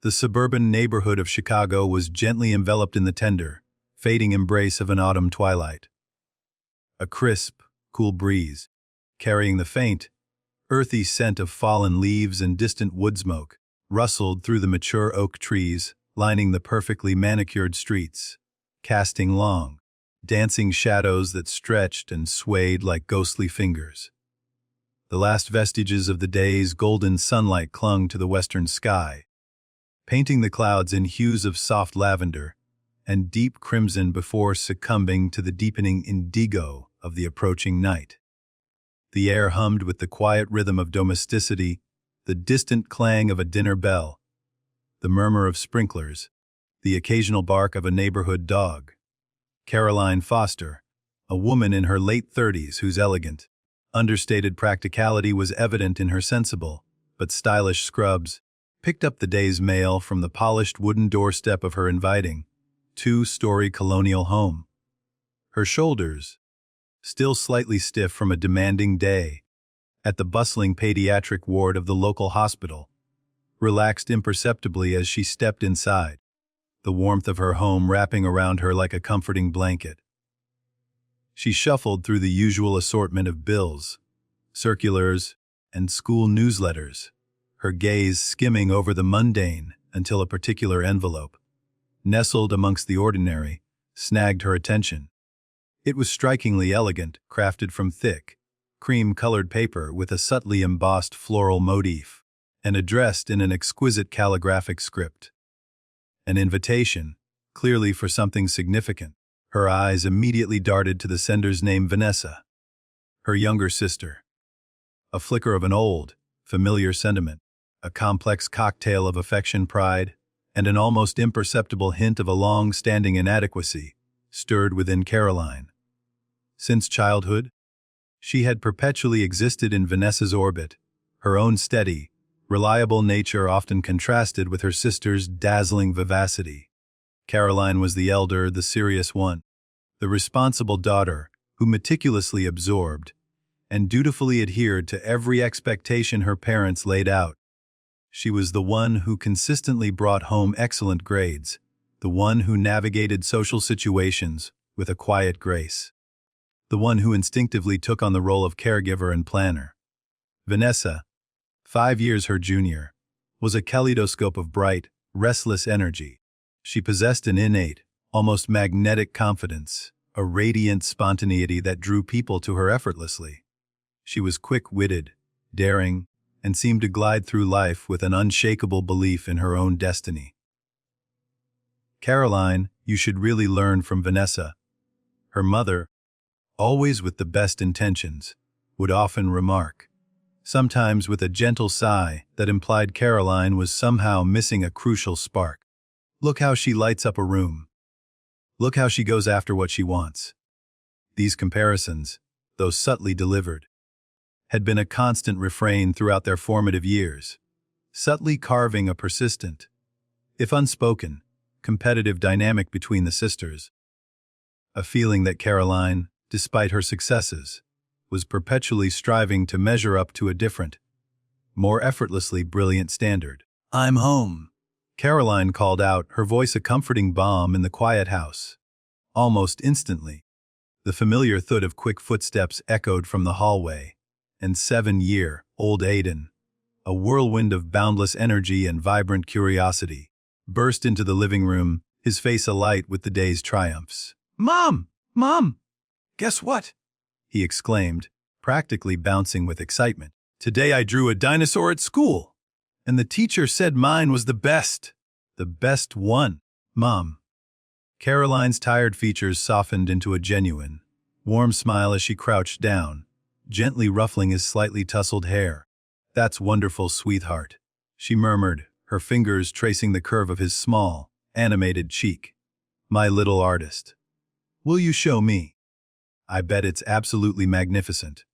The suburban neighborhood of Chicago was gently enveloped in the tender, fading embrace of an autumn twilight. A crisp, cool breeze, carrying the faint, earthy scent of fallen leaves and distant wood smoke, rustled through the mature oak trees lining the perfectly manicured streets, casting long, dancing shadows that stretched and swayed like ghostly fingers. The last vestiges of the day's golden sunlight clung to the western sky, painting the clouds in hues of soft lavender and deep crimson before succumbing to the deepening indigo of the approaching night. The air hummed with the quiet rhythm of domesticity, the distant clang of a dinner bell, the murmur of sprinklers, the occasional bark of a neighborhood dog. Caroline Foster, a woman in her late 30s whose elegant, understated practicality was evident in her sensible but stylish scrubs, picked up the day's mail from the polished wooden doorstep of her inviting, two-story colonial home. Her shoulders, still slightly stiff from a demanding day at the bustling pediatric ward of the local hospital, relaxed imperceptibly as she stepped inside, the warmth of her home wrapping around her like a comforting blanket. She shuffled through the usual assortment of bills, circulars, and school newsletters, her gaze skimming over the mundane until a particular envelope, nestled amongst the ordinary, snagged her attention. It was strikingly elegant, crafted from thick, cream-colored paper with a subtly embossed floral motif, and addressed in an exquisite calligraphic script. An invitation, clearly for something significant. Her eyes immediately darted to the sender's name, Vanessa, her younger sister. A flicker of an old, familiar sentiment, a complex cocktail of affection, pride, and an almost imperceptible hint of a long-standing inadequacy stirred within Caroline. Since childhood, she had perpetually existed in Vanessa's orbit, her own steady, reliable nature often contrasted with her sister's dazzling vivacity. Caroline was the elder, the serious one, the responsible daughter who meticulously absorbed and dutifully adhered to every expectation her parents laid out. She was the one who consistently brought home excellent grades, the one who navigated social situations with a quiet grace, the one who instinctively took on the role of caregiver and planner. Vanessa, 5 years her junior, was a kaleidoscope of bright, restless energy. She possessed an innate, almost magnetic confidence, a radiant spontaneity that drew people to her effortlessly. She was quick-witted, daring, and seemed to glide through life with an unshakable belief in her own destiny. Caroline, you should really learn from Vanessa. Her mother, always with the best intentions, would often remark, sometimes with a gentle sigh that implied Caroline was somehow missing a crucial spark. Look how she lights up a room. Look how she goes after what she wants. These comparisons, though subtly delivered, had been a constant refrain throughout their formative years, subtly carving a persistent, if unspoken, competitive dynamic between the sisters. A feeling that Caroline, despite her successes, was perpetually striving to measure up to a different, more effortlessly brilliant standard. "I'm home," Caroline called out, her voice a comforting balm in the quiet house. Almost instantly, the familiar thud of quick footsteps echoed from the hallway, and 7-year-old Aiden, a whirlwind of boundless energy and vibrant curiosity, burst into the living room, his face alight with the day's triumphs. "Mom! Mom! Guess what?" he exclaimed, practically bouncing with excitement. "Today I drew a dinosaur at school, and the teacher said mine was the best one, Mom." Caroline's tired features softened into a genuine, warm smile as she crouched down, gently ruffling his slightly tousled hair. "That's wonderful, sweetheart," she murmured, her fingers tracing the curve of his small, animated cheek. "My little artist. Will you show me?" "I bet it's absolutely magnificent."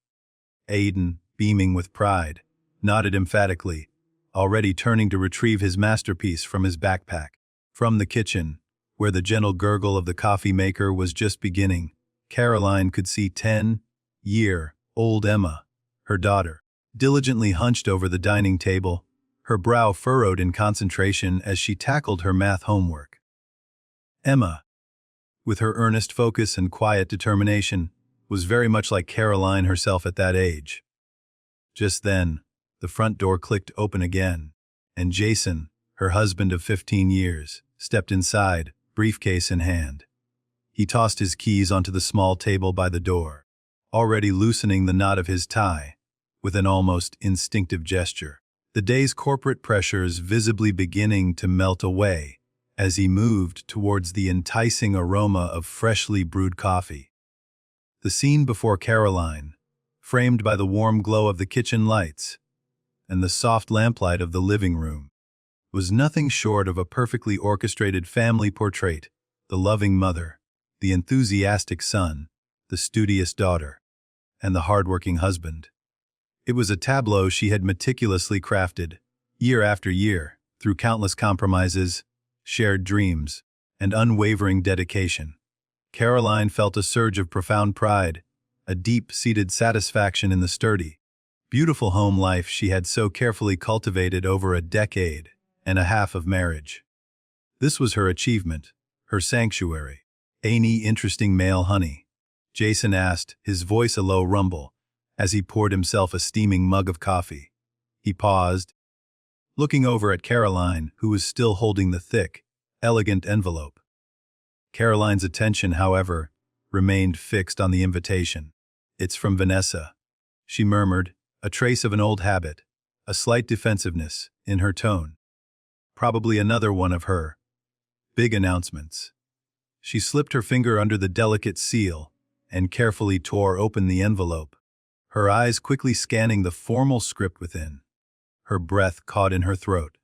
Aiden, beaming with pride, nodded emphatically, already turning to retrieve his masterpiece from his backpack. From the kitchen, where the gentle gurgle of the coffee maker was just beginning, Caroline could see 10-year-old Emma, her daughter, diligently hunched over the dining table, her brow furrowed in concentration as she tackled her math homework. Emma, with her earnest focus and quiet determination, was very much like Caroline herself at that age. Just then, the front door clicked open again, and Jason, her husband of 15 years, stepped inside, briefcase in hand. He tossed his keys onto the small table by the door, already loosening the knot of his tie, with an almost instinctive gesture. The day's corporate pressures visibly beginning to melt away as he moved towards the enticing aroma of freshly brewed coffee. The scene before Caroline, framed by the warm glow of the kitchen lights and the soft lamplight of the living room, was nothing short of a perfectly orchestrated family portrait: the loving mother, the enthusiastic son, the studious daughter, and the hard-working husband. It was a tableau she had meticulously crafted, year after year, through countless compromises, shared dreams, and unwavering dedication. Caroline felt a surge of profound pride, a deep-seated satisfaction in the sturdy, beautiful home life she had so carefully cultivated over a decade and a half of marriage. This was her achievement, her sanctuary. "Any interesting male, honey?" Jason asked, his voice a low rumble, as he poured himself a steaming mug of coffee. He paused, looking over at Caroline, who was still holding the thick, elegant envelope. Caroline's attention, however, remained fixed on the invitation. "It's from Vanessa," she murmured, a trace of an old habit, a slight defensiveness, in her tone. Probably another one of her big announcements. She slipped her finger under the delicate seal and carefully tore open the envelope, her eyes quickly scanning the formal script within. Her breath caught in her throat.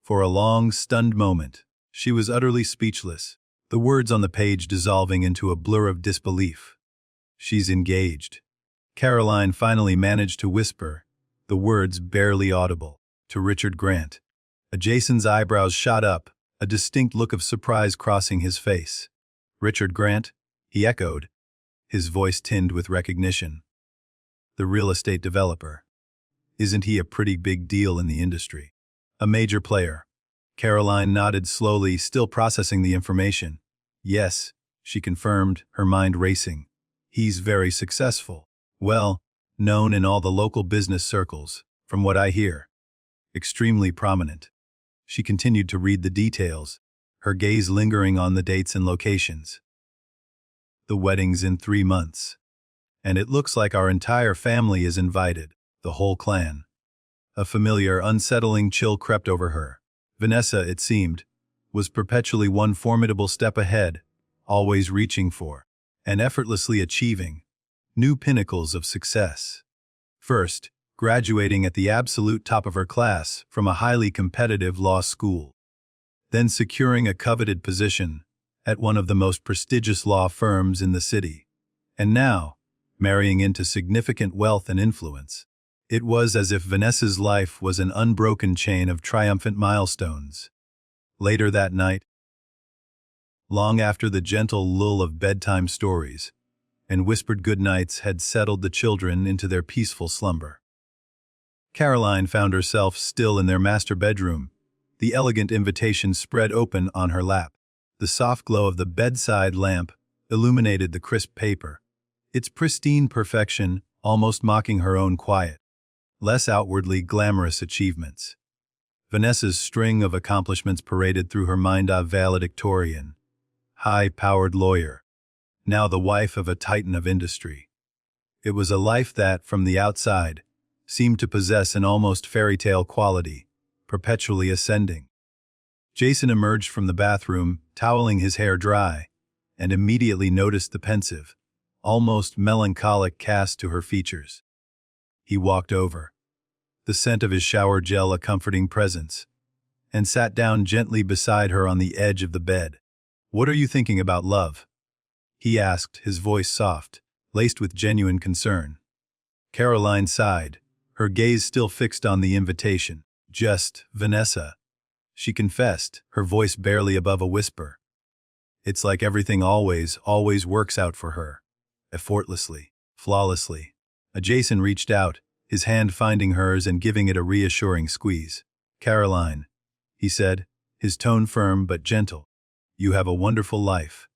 For a long, stunned moment, she was utterly speechless, the words on the page dissolving into a blur of disbelief. "She's engaged." Caroline finally managed to whisper, the words barely audible, "to Richard Grant." Jason's eyebrows shot up, a distinct look of surprise crossing his face. "Richard Grant?" he echoed, his voice tinged with recognition. "The real estate developer. Isn't he a pretty big deal in the industry? A major player?" Caroline nodded slowly, still processing the information. "Yes," she confirmed, her mind racing. "He's very successful. Well, known in all the local business circles, from what I hear. Extremely prominent." She continued to read the details, her gaze lingering on the dates and locations. "The wedding's in 3 months. And it looks like our entire family is invited, the whole clan." A familiar, unsettling chill crept over her. Vanessa, it seemed, was perpetually one formidable step ahead, always reaching for, and effortlessly achieving, new pinnacles of success. First, graduating at the absolute top of her class from a highly competitive law school. Then securing a coveted position at one of the most prestigious law firms in the city. And now, marrying into significant wealth and influence. It was as if Vanessa's life was an unbroken chain of triumphant milestones. Later that night, long after the gentle lull of bedtime stories and whispered goodnights had settled the children into their peaceful slumber, Caroline found herself still in their master bedroom, the elegant invitation spread open on her lap. The soft glow of the bedside lamp illuminated the crisp paper, its pristine perfection almost mocking her own quiet, less outwardly glamorous achievements. Vanessa's string of accomplishments paraded through her mind: a valedictorian, high-powered lawyer, now the wife of a titan of industry. It was a life that, from the outside, seemed to possess an almost fairy-tale quality, perpetually ascending. Jason emerged from the bathroom, toweling his hair dry, and immediately noticed the pensive, almost melancholic cast to her features. He walked over, the scent of his shower gel a comforting presence, and sat down gently beside her on the edge of the bed. "What are you thinking about, love?" he asked, his voice soft, laced with genuine concern. Caroline sighed, her gaze still fixed on the invitation. "Just Vanessa," she confessed, her voice barely above a whisper. "It's like everything always works out for her, effortlessly, flawlessly." Jason reached out, his hand finding hers and giving it a reassuring squeeze. "Caroline," he said, his tone firm but gentle, "you have a wonderful life.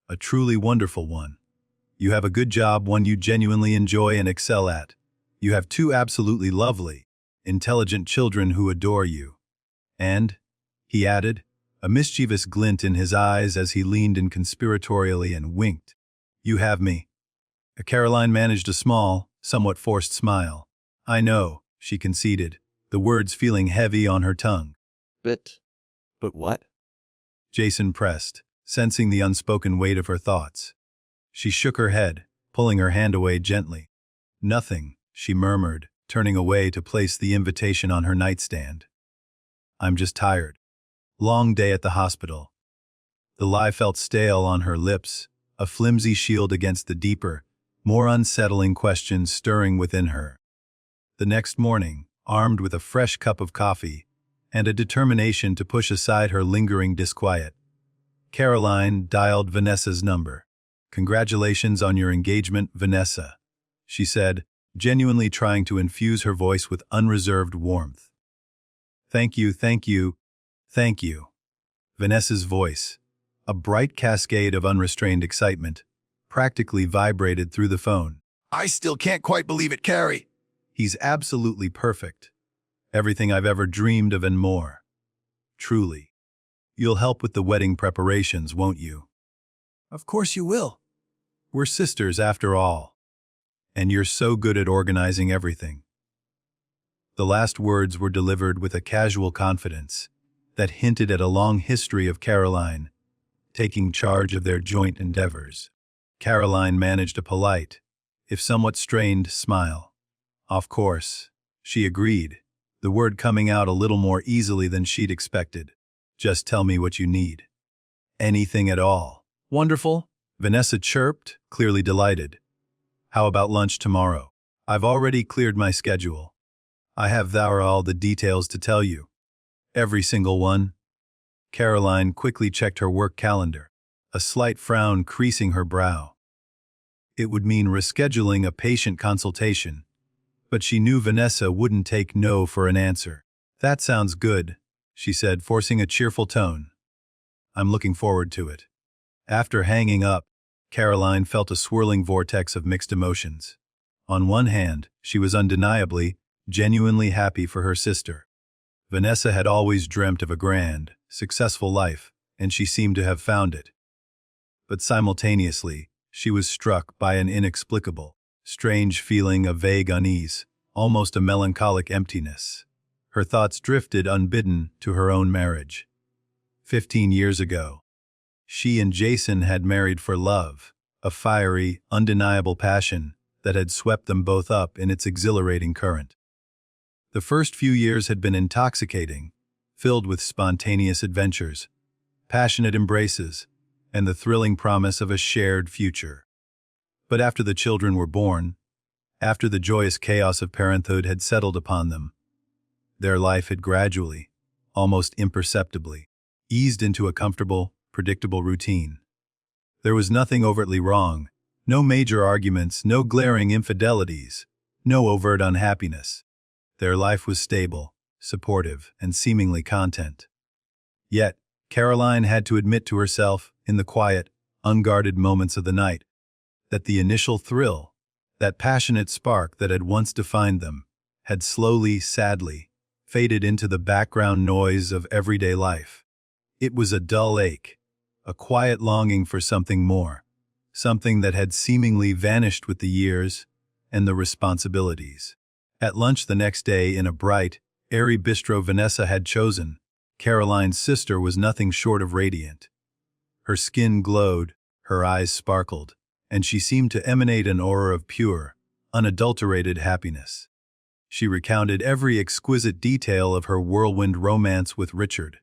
A truly wonderful one. You have a good job, one you genuinely enjoy and excel at. You have two absolutely lovely, intelligent children who adore you. And," he added, a mischievous glint in his eyes as he leaned in conspiratorially and winked, "you have me." Caroline managed a small, somewhat forced smile. "I know," she conceded, the words feeling heavy on her tongue. But what?" Jason pressed, sensing the unspoken weight of her thoughts. She shook her head, pulling her hand away gently. "Nothing," she murmured, turning away to place the invitation on her nightstand. "I'm just tired. Long day at the hospital." The lie felt stale on her lips, a flimsy shield against the deeper, more unsettling questions stirring within her. The next morning, armed with a fresh cup of coffee and a determination to push aside her lingering disquiet, Caroline dialed Vanessa's number. "Congratulations on your engagement, Vanessa," she said, genuinely trying to infuse her voice with unreserved warmth. "Thank you, thank you, thank you." Vanessa's voice, a bright cascade of unrestrained excitement, practically vibrated through the phone. "I still can't quite believe it, Carrie. He's absolutely perfect. Everything I've ever dreamed of and more. Truly. You'll help with the wedding preparations, won't you?" "Of course you will. We're sisters after all. And you're so good at organizing everything." The last words were delivered with a casual confidence that hinted at a long history of Caroline taking charge of their joint endeavors. Caroline managed a polite, if somewhat strained, smile. "Of course," she agreed, the word coming out a little more easily than she'd expected. "Just tell me what you need." "Anything at all." "Wonderful," Vanessa chirped, clearly delighted. "How about lunch tomorrow? I've already cleared my schedule. I have all the details to tell you." "Every single one?" Caroline quickly checked her work calendar, a slight frown creasing her brow. It would mean rescheduling a patient consultation, but she knew Vanessa wouldn't take no for an answer. "That sounds good," she said, forcing a cheerful tone. "I'm looking forward to it." After hanging up, Caroline felt a swirling vortex of mixed emotions. On one hand, she was undeniably, genuinely happy for her sister. Vanessa had always dreamt of a grand, successful life, and she seemed to have found it. But simultaneously, she was struck by an inexplicable, strange feeling of vague unease, almost a melancholic emptiness. Her thoughts drifted unbidden to her own marriage. 15 years ago, she and Jason had married for love, a fiery, undeniable passion that had swept them both up in its exhilarating current. The first few years had been intoxicating, filled with spontaneous adventures, passionate embraces, and the thrilling promise of a shared future. But after the children were born, after the joyous chaos of parenthood had settled upon them, their life had gradually, almost imperceptibly, eased into a comfortable, predictable routine. There was nothing overtly wrong, no major arguments, no glaring infidelities, no overt unhappiness. Their life was stable, supportive, and seemingly content. Yet, Caroline had to admit to herself, in the quiet, unguarded moments of the night, that the initial thrill, that passionate spark that had once defined them, had slowly, sadly, faded into the background noise of everyday life. It was a dull ache, a quiet longing for something more, something that had seemingly vanished with the years and the responsibilities. At lunch the next day in a bright, airy bistro Vanessa had chosen, Caroline's sister was nothing short of radiant. Her skin glowed, her eyes sparkled, and she seemed to emanate an aura of pure, unadulterated happiness. She recounted every exquisite detail of her whirlwind romance with Richard.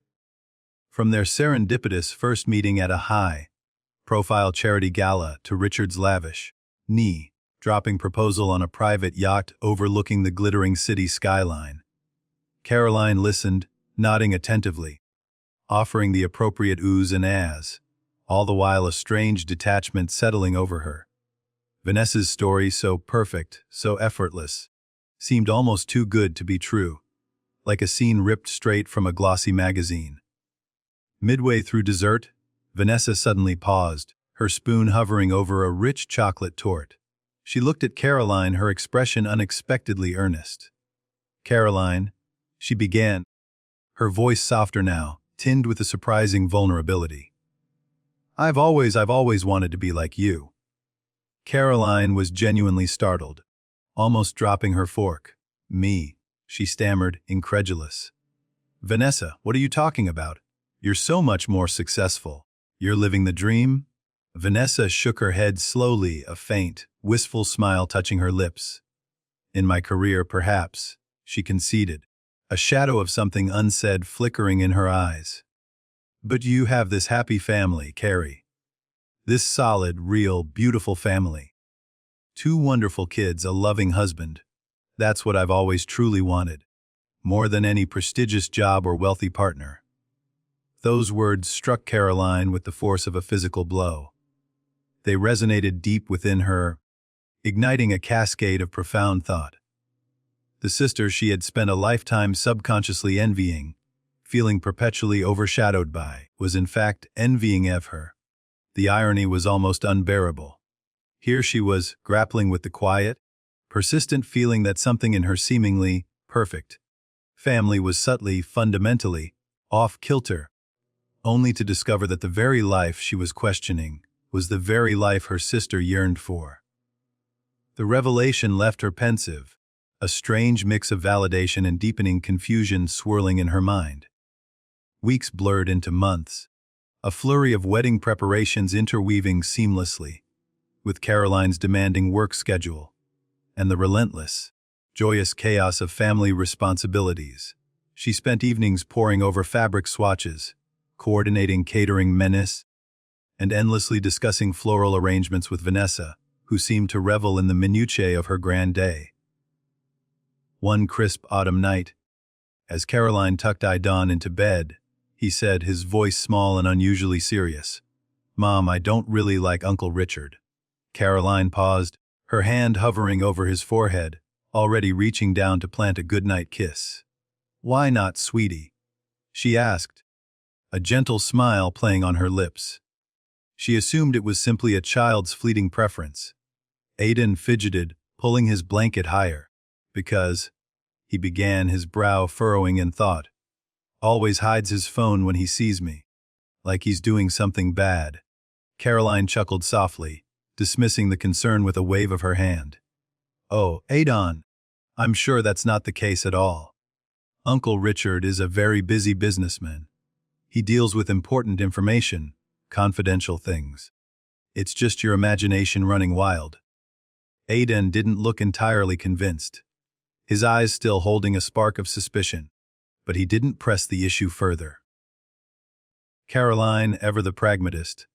From their serendipitous first meeting at a high-profile charity gala to Richard's lavish, knee-dropping proposal on a private yacht overlooking the glittering city skyline. Caroline listened, nodding attentively, offering the appropriate oohs and ahs, all the while a strange detachment settling over her. Vanessa's story so perfect, so effortless, seemed almost too good to be true, like a scene ripped straight from a glossy magazine. Midway through dessert, Vanessa suddenly paused, her spoon hovering over a rich chocolate torte. She looked at Caroline, her expression unexpectedly earnest. "Caroline," she began, her voice softer now, tinged with a surprising vulnerability. I've always wanted to be like you." Caroline was genuinely startled, almost dropping her fork. "Me," she stammered, incredulous. "Vanessa, what are you talking about? You're so much more successful. You're living the dream?" Vanessa shook her head slowly, a faint, wistful smile touching her lips. "In my career, perhaps," she conceded, a shadow of something unsaid flickering in her eyes. "But you have this happy family, Carrie. This solid, real, beautiful family. 2 wonderful kids, a loving husband. That's what I've always truly wanted, more than any prestigious job or wealthy partner." Those words struck Caroline with the force of a physical blow. They resonated deep within her, igniting a cascade of profound thought. The sister she had spent a lifetime subconsciously envying, feeling perpetually overshadowed by, was in fact envying of her. The irony was almost unbearable. Here she was, grappling with the quiet, persistent feeling that something in her seemingly perfect family was subtly, fundamentally, off-kilter, only to discover that the very life she was questioning was the very life her sister yearned for. The revelation left her pensive, a strange mix of validation and deepening confusion swirling in her mind. Weeks blurred into months, a flurry of wedding preparations interweaving seamlessly, with Caroline's demanding work schedule, and the relentless, joyous chaos of family responsibilities. She spent evenings poring over fabric swatches, coordinating catering menus, and endlessly discussing floral arrangements with Vanessa, who seemed to revel in the minutiae of her grand day. One crisp autumn night, as Caroline tucked Idon into bed, he said, his voice small and unusually serious, "Mom, I don't really like Uncle Richard." Caroline paused, her hand hovering over his forehead, already reaching down to plant a goodnight kiss. "Why not, sweetie?" she asked, a gentle smile playing on her lips. She assumed it was simply a child's fleeting preference. Aiden fidgeted, pulling his blanket higher. "Because," he began, his brow furrowing in thought, "always hides his phone when he sees me. Like he's doing something bad." Caroline chuckled softly, dismissing the concern with a wave of her hand. "Oh, Aiden, I'm sure that's not the case at all. Uncle Richard is a very busy businessman. He deals with important information, confidential things. It's just your imagination running wild." Aiden didn't look entirely convinced, his eyes still holding a spark of suspicion, but he didn't press the issue further. Caroline, ever the pragmatist,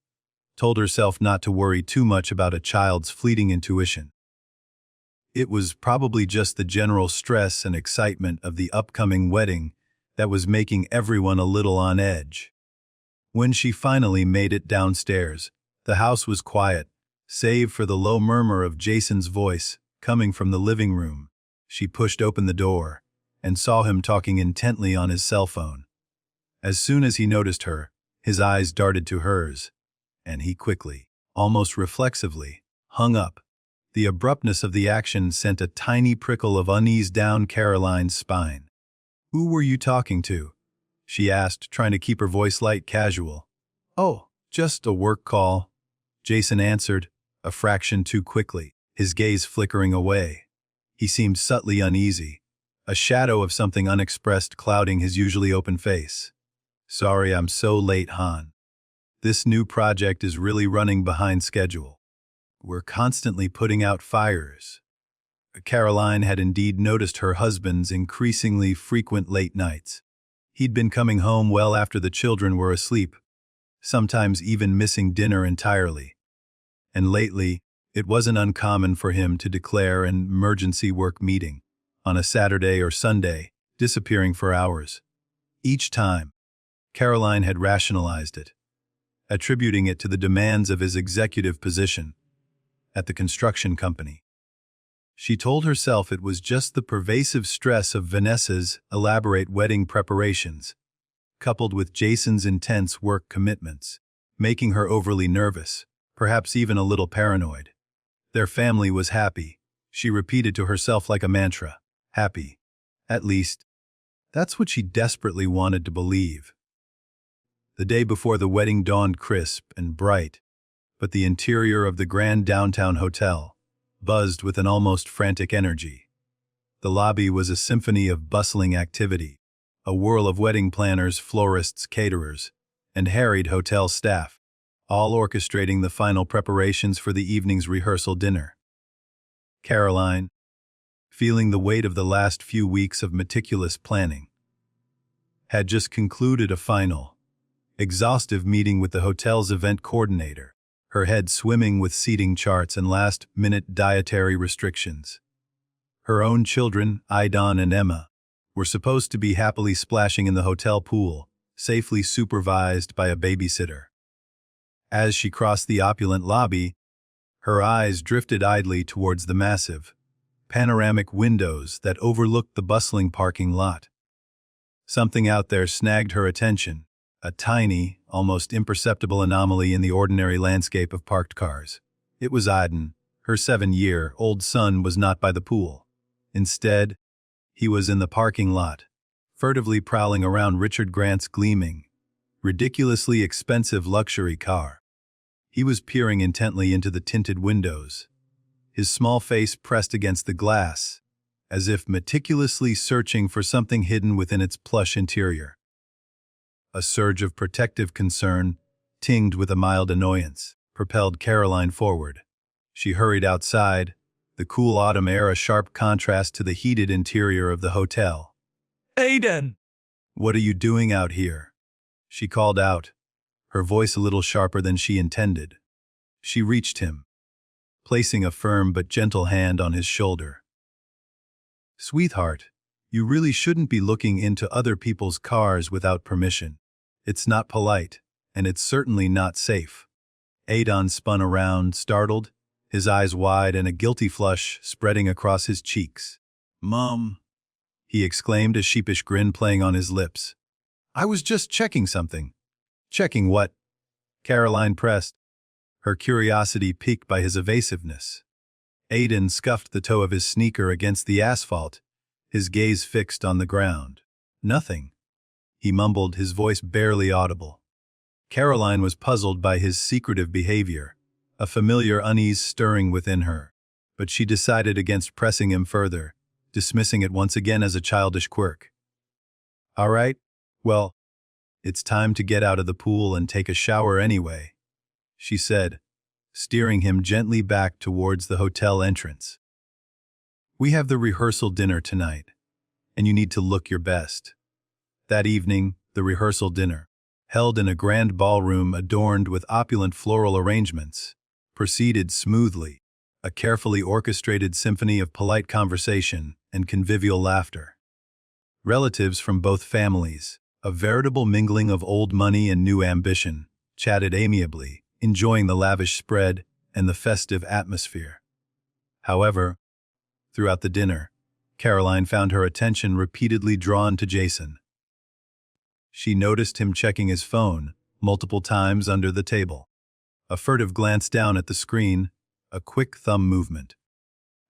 told herself not to worry too much about a child's fleeting intuition. It was probably just the general stress and excitement of the upcoming wedding that was making everyone a little on edge. When she finally made it downstairs, the house was quiet, save for the low murmur of Jason's voice coming from the living room. She pushed open the door and saw him talking intently on his cell phone. As soon as he noticed her, his eyes darted to hers, and he quickly, almost reflexively, hung up. The abruptness of the action sent a tiny prickle of unease down Caroline's spine. "Who were you talking to?" she asked, trying to keep her voice light, casual. "Oh, just a work call," Jason answered, a fraction too quickly, his gaze flickering away. He seemed subtly uneasy, a shadow of something unexpressed clouding his usually open face. "Sorry I'm so late, hon. This new project is really running behind schedule. We're constantly putting out fires." Caroline had indeed noticed her husband's increasingly frequent late nights. He'd been coming home well after the children were asleep, sometimes even missing dinner entirely. And lately, it wasn't uncommon for him to declare an emergency work meeting on a Saturday or Sunday, disappearing for hours. Each time, Caroline had rationalized it, attributing it to the demands of his executive position at the construction company. She told herself it was just the pervasive stress of Vanessa's elaborate wedding preparations, coupled with Jason's intense work commitments, making her overly nervous, perhaps even a little paranoid. Their family was happy, she repeated to herself like a mantra. Happy. At least, that's what she desperately wanted to believe. The day before the wedding dawned crisp and bright, but the interior of the grand downtown hotel buzzed with an almost frantic energy. The lobby was a symphony of bustling activity, a whirl of wedding planners, florists, caterers, and harried hotel staff, all orchestrating the final preparations for the evening's rehearsal dinner. Caroline, feeling the weight of the last few weeks of meticulous planning, had just concluded a final, exhaustive meeting with the hotel's event coordinator, her head swimming with seating charts and last-minute dietary restrictions. Her own children, Aidan and Emma, were supposed to be happily splashing in the hotel pool, safely supervised by a babysitter. As she crossed the opulent lobby, her eyes drifted idly towards the massive, panoramic windows that overlooked the bustling parking lot. Something out there snagged her attention, a tiny, almost imperceptible anomaly in the ordinary landscape of parked cars. It was Aidan. Her 7-year-old son was not by the pool. Instead, he was in the parking lot, furtively prowling around Richard Grant's gleaming, ridiculously expensive luxury car. He was peering intently into the tinted windows, his small face pressed against the glass, as if meticulously searching for something hidden within its plush interior. A surge of protective concern, tinged with a mild annoyance, propelled Caroline forward. She hurried outside, the cool autumn air a sharp contrast to the heated interior of the hotel. Aidan! "What are you doing out here?" she called out, her voice a little sharper than she intended. She reached him, placing a firm but gentle hand on his shoulder. "Sweetheart, you really shouldn't be looking into other people's cars without permission. It's not polite, and it's certainly not safe." Aidan spun around, startled, his eyes wide and a guilty flush spreading across his cheeks. "Mom," he exclaimed, a sheepish grin playing on his lips. "I was just checking something." "Checking what?" Caroline pressed, her curiosity piqued by his evasiveness. Aidan scuffed the toe of his sneaker against the asphalt, his gaze fixed on the ground. "Nothing," he mumbled, his voice barely audible. Caroline was puzzled by his secretive behavior, a familiar unease stirring within her, but she decided against pressing him further, dismissing it once again as a childish quirk. "All right, well, it's time to get out of the pool and take a shower anyway," she said, steering him gently back towards the hotel entrance. "We have the rehearsal dinner tonight, and you need to look your best." That evening, the rehearsal dinner, held in a grand ballroom adorned with opulent floral arrangements, proceeded smoothly, a carefully orchestrated symphony of polite conversation and convivial laughter. Relatives from both families, a veritable mingling of old money and new ambition, chatted amiably, enjoying the lavish spread and the festive atmosphere. However, throughout the dinner, Caroline found her attention repeatedly drawn to Jason. She noticed him checking his phone multiple times under the table. A furtive glance down at the screen, a quick thumb movement.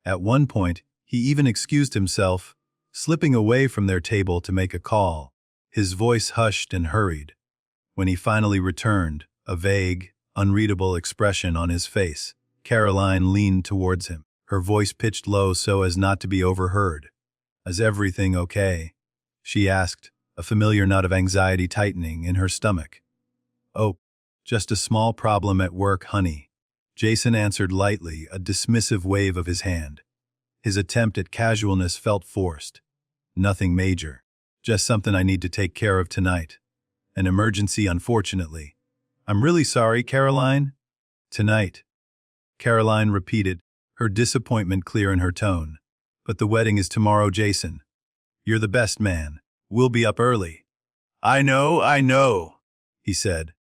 At one point, he even excused himself, slipping away from their table to make a call, his voice hushed and hurried. When he finally returned, a vague, unreadable expression on his face, Caroline leaned towards him, her voice pitched low so as not to be overheard. "Is everything okay?" she asked, a familiar knot of anxiety tightening in her stomach. "Oh, just a small problem at work, honey," Jason answered lightly, a dismissive wave of his hand. His attempt at casualness felt forced. "Nothing major. Just something I need to take care of tonight. An emergency, unfortunately." "I'm really sorry, Caroline." "Tonight," Caroline repeated, her disappointment clear in her tone. "But the wedding is tomorrow, Jason. You're the best man. We'll be up early." I know," he said,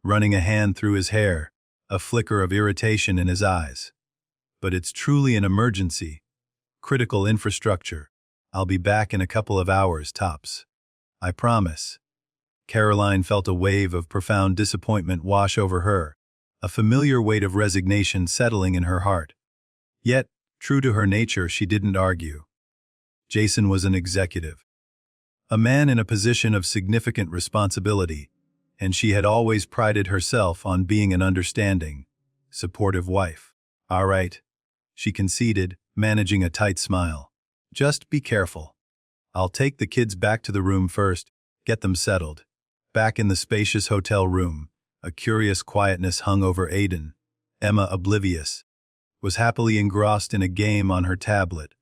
running a hand through his hair, a flicker of irritation in his eyes. "But it's truly an emergency. Critical infrastructure. I'll be back in a couple of hours, tops. I promise. Caroline felt a wave of profound disappointment wash over her, a familiar weight of resignation settling in her heart. Yet, true to her nature, she didn't argue. Jason was an executive, a man in a position of significant responsibility, and she had always prided herself on being an understanding, supportive wife. All right, she conceded, managing a tight smile. Just be careful. I'll take the kids back to the room first, get them settled. Back in the spacious hotel room, a curious quietness hung over Aiden. Emma, oblivious, was happily engrossed in a game on her tablet,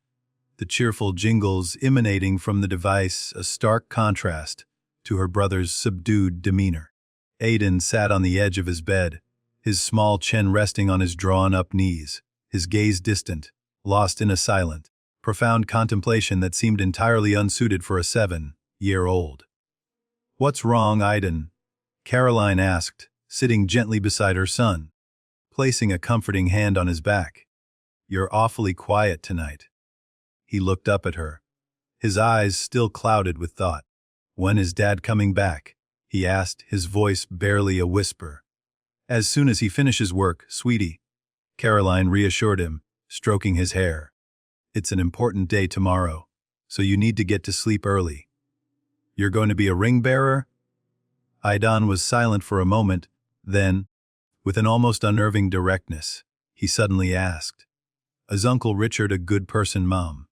the cheerful jingles emanating from the device a stark contrast to her brother's subdued demeanor. Aiden sat on the edge of his bed, his small chin resting on his drawn-up knees, his gaze distant, lost in a silent, profound contemplation that seemed entirely unsuited for a 7-year-old. "What's wrong, Aiden?" Caroline asked, sitting gently beside her son, placing a comforting hand on his back. "You're awfully quiet tonight." He looked up at her, his eyes still clouded with thought. "When is Dad coming back?" he asked, his voice barely a whisper. "As soon as he finishes work, sweetie," Caroline reassured him, stroking his hair. "It's an important day tomorrow, so you need to get to sleep early." "You're going to be a ring bearer?" Aidan was silent for a moment, then, with an almost unnerving directness, he suddenly asked, "Is Uncle Richard a good person, Mom?"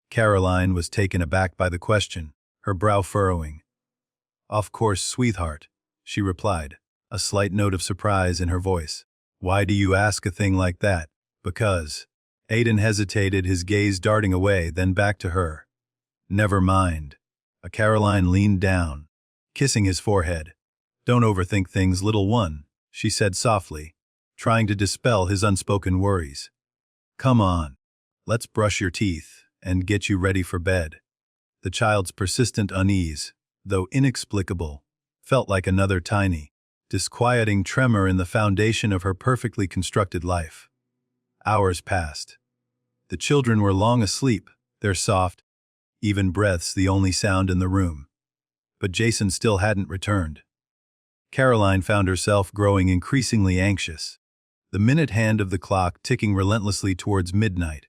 Caroline was taken aback by the question, her brow furrowing. "Of course, sweetheart," she replied, a slight note of surprise in her voice. "Why do you ask a thing like that?" "Because." Aiden hesitated, his gaze darting away, then back to her. "Never mind." Caroline leaned down, kissing his forehead. "Don't overthink things, little one," she said softly, trying to dispel his unspoken worries. "Come on, let's brush your teeth and get you ready for bed." The child's persistent unease, though inexplicable, felt like another tiny, disquieting tremor in the foundation of her perfectly constructed life. Hours passed. The children were long asleep, their soft, even breaths the only sound in the room. But Jason still hadn't returned. Caroline found herself growing increasingly anxious, the minute hand of the clock ticking relentlessly towards midnight.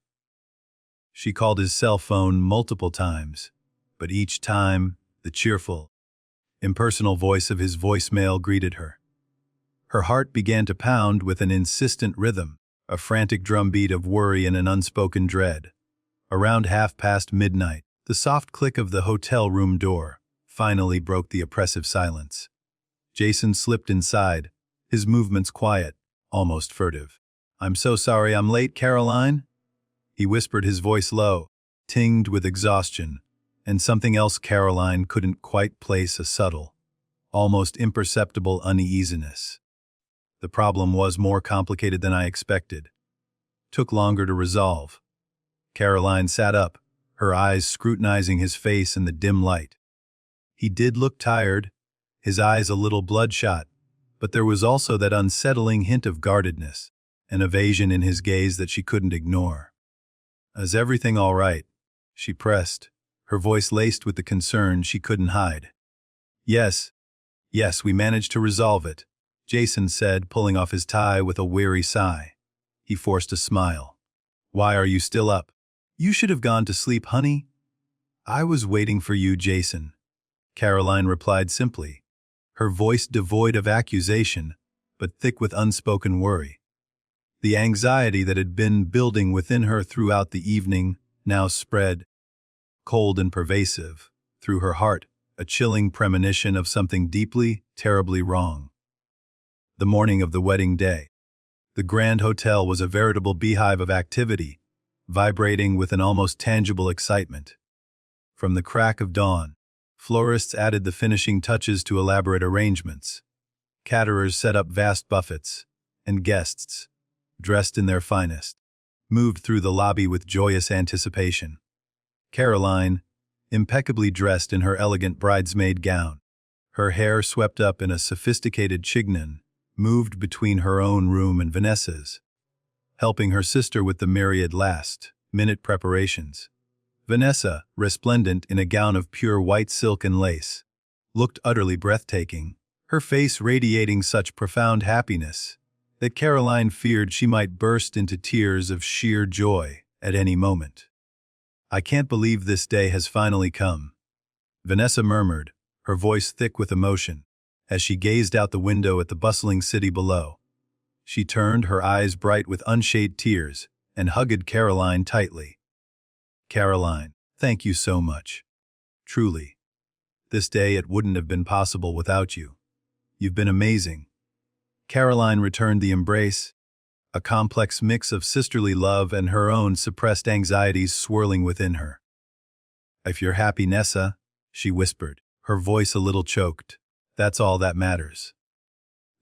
She called his cell phone multiple times, but each time, the cheerful, impersonal voice of his voicemail greeted her. Her heart began to pound with an insistent rhythm, a frantic drumbeat of worry and an unspoken dread. Around midnight, the soft click of the hotel room door finally broke the oppressive silence. Jason slipped inside, his movements quiet, almost furtive. "I'm so sorry I'm late, Caroline," he whispered, his voice low, tinged with exhaustion, and something else Caroline couldn't quite place, a subtle, almost imperceptible uneasiness. "The problem was more complicated than I expected. Took longer to resolve." Caroline sat up, her eyes scrutinizing his face in the dim light. He did look tired, his eyes a little bloodshot, but there was also that unsettling hint of guardedness, an evasion in his gaze that she couldn't ignore. "Is everything all right?" she pressed, her voice laced with the concern she couldn't hide. Yes, we managed to resolve it," Jason said, pulling off his tie with a weary sigh. He forced a smile. "Why are you still up? You should have gone to sleep, honey." "I was waiting for you, Jason," Caroline replied simply, her voice devoid of accusation, but thick with unspoken worry. The anxiety that had been building within her throughout the evening now spread, cold and pervasive, through her heart, a chilling premonition of something deeply, terribly wrong. The morning of the wedding day. The Grand Hotel was a veritable beehive of activity, vibrating with an almost tangible excitement. From the crack of dawn, florists added the finishing touches to elaborate arrangements. Caterers set up vast buffets, and guests, dressed in their finest, moved through the lobby with joyous anticipation. Caroline, impeccably dressed in her elegant bridesmaid gown, her hair swept up in a sophisticated chignon, moved between her own room and Vanessa's, helping her sister with the myriad last minute preparations. Vanessa, resplendent in a gown of pure white silk and lace, looked utterly breathtaking, her face radiating such profound happiness that Caroline feared she might burst into tears of sheer joy at any moment. "I can't believe this day has finally come," Vanessa murmured, her voice thick with emotion, as she gazed out the window at the bustling city below. She turned, her eyes bright with unshaded tears, and hugged Caroline tightly. "Caroline, thank you so much. Truly. This day it wouldn't have been possible without you. You've been amazing." Caroline returned the embrace, a complex mix of sisterly love and her own suppressed anxieties swirling within her. "If you're happy, Nessa," she whispered, her voice a little choked, "that's all that matters."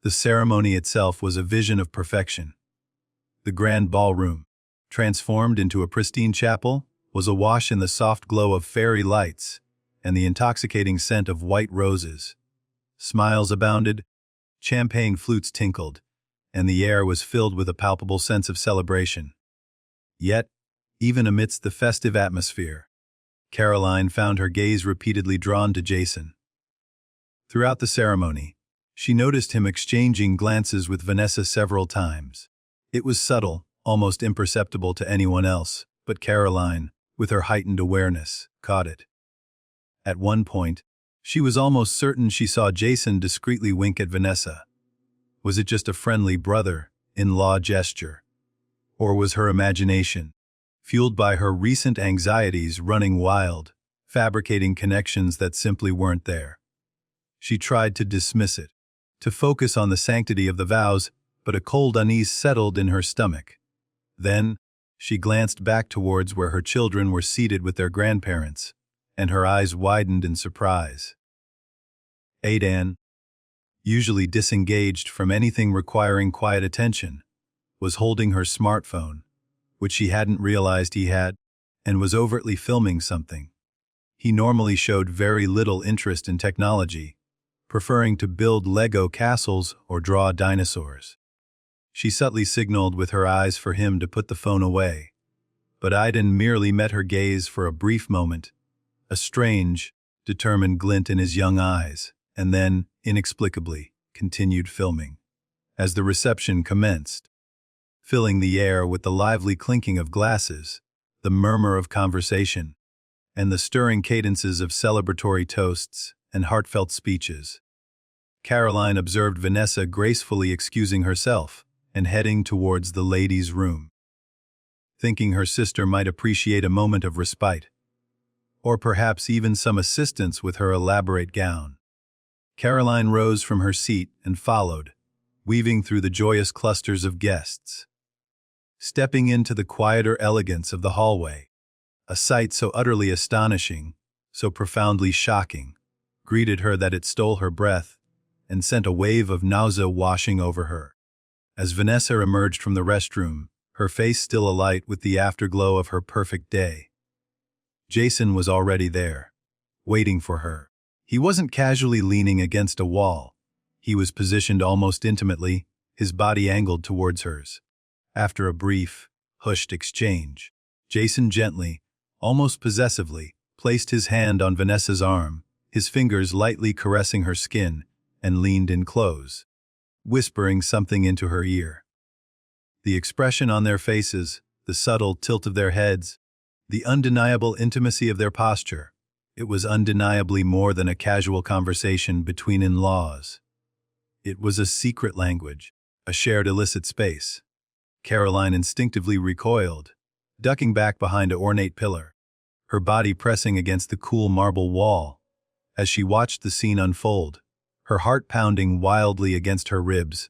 The ceremony itself was a vision of perfection. The grand ballroom, transformed into a pristine chapel, was awash in the soft glow of fairy lights and the intoxicating scent of white roses. Smiles abounded, champagne flutes tinkled, and the air was filled with a palpable sense of celebration. Yet, even amidst the festive atmosphere, Caroline found her gaze repeatedly drawn to Jason. Throughout the ceremony, she noticed him exchanging glances with Vanessa several times. It was subtle, almost imperceptible to anyone else, but Caroline, with her heightened awareness, caught it. At one point, she was almost certain she saw Jason discreetly wink at Vanessa. Was it just a friendly brother-in-law gesture? Or was her imagination, fueled by her recent anxieties, running wild, fabricating connections that simply weren't there? She tried to dismiss it, to focus on the sanctity of the vows, but a cold unease settled in her stomach. Then, she glanced back towards where her children were seated with their grandparents, and her eyes widened in surprise. Aidan, usually disengaged from anything requiring quiet attention, was holding her smartphone, which she hadn't realized he had, and was overtly filming something. He normally showed very little interest in technology, preferring to build Lego castles or draw dinosaurs. She subtly signaled with her eyes for him to put the phone away, but Aidan merely met her gaze for a brief moment, a strange, determined glint in his young eyes, and then, inexplicably, continued filming. As the reception commenced, filling the air with the lively clinking of glasses, the murmur of conversation, and the stirring cadences of celebratory toasts and heartfelt speeches, Caroline observed Vanessa gracefully excusing herself and heading towards the ladies' room, thinking her sister might appreciate a moment of respite, or perhaps even some assistance with her elaborate gown. Caroline rose from her seat and followed, weaving through the joyous clusters of guests. Stepping into the quieter elegance of the hallway, a sight so utterly astonishing, so profoundly shocking, greeted her that it stole her breath and sent a wave of nausea washing over her. As Vanessa emerged from the restroom, her face still alight with the afterglow of her perfect day, Jason was already there, waiting for her. He wasn't casually leaning against a wall. He was positioned almost intimately, his body angled towards hers. After a brief, hushed exchange, Jason gently, almost possessively, placed his hand on Vanessa's arm, his fingers lightly caressing her skin, and leaned in close, whispering something into her ear. The expression on their faces, the subtle tilt of their heads, the undeniable intimacy of their posture, it was undeniably more than a casual conversation between in-laws. It was a secret language, a shared illicit space. Caroline instinctively recoiled, ducking back behind an ornate pillar, her body pressing against the cool marble wall. As she watched the scene unfold, her heart pounding wildly against her ribs,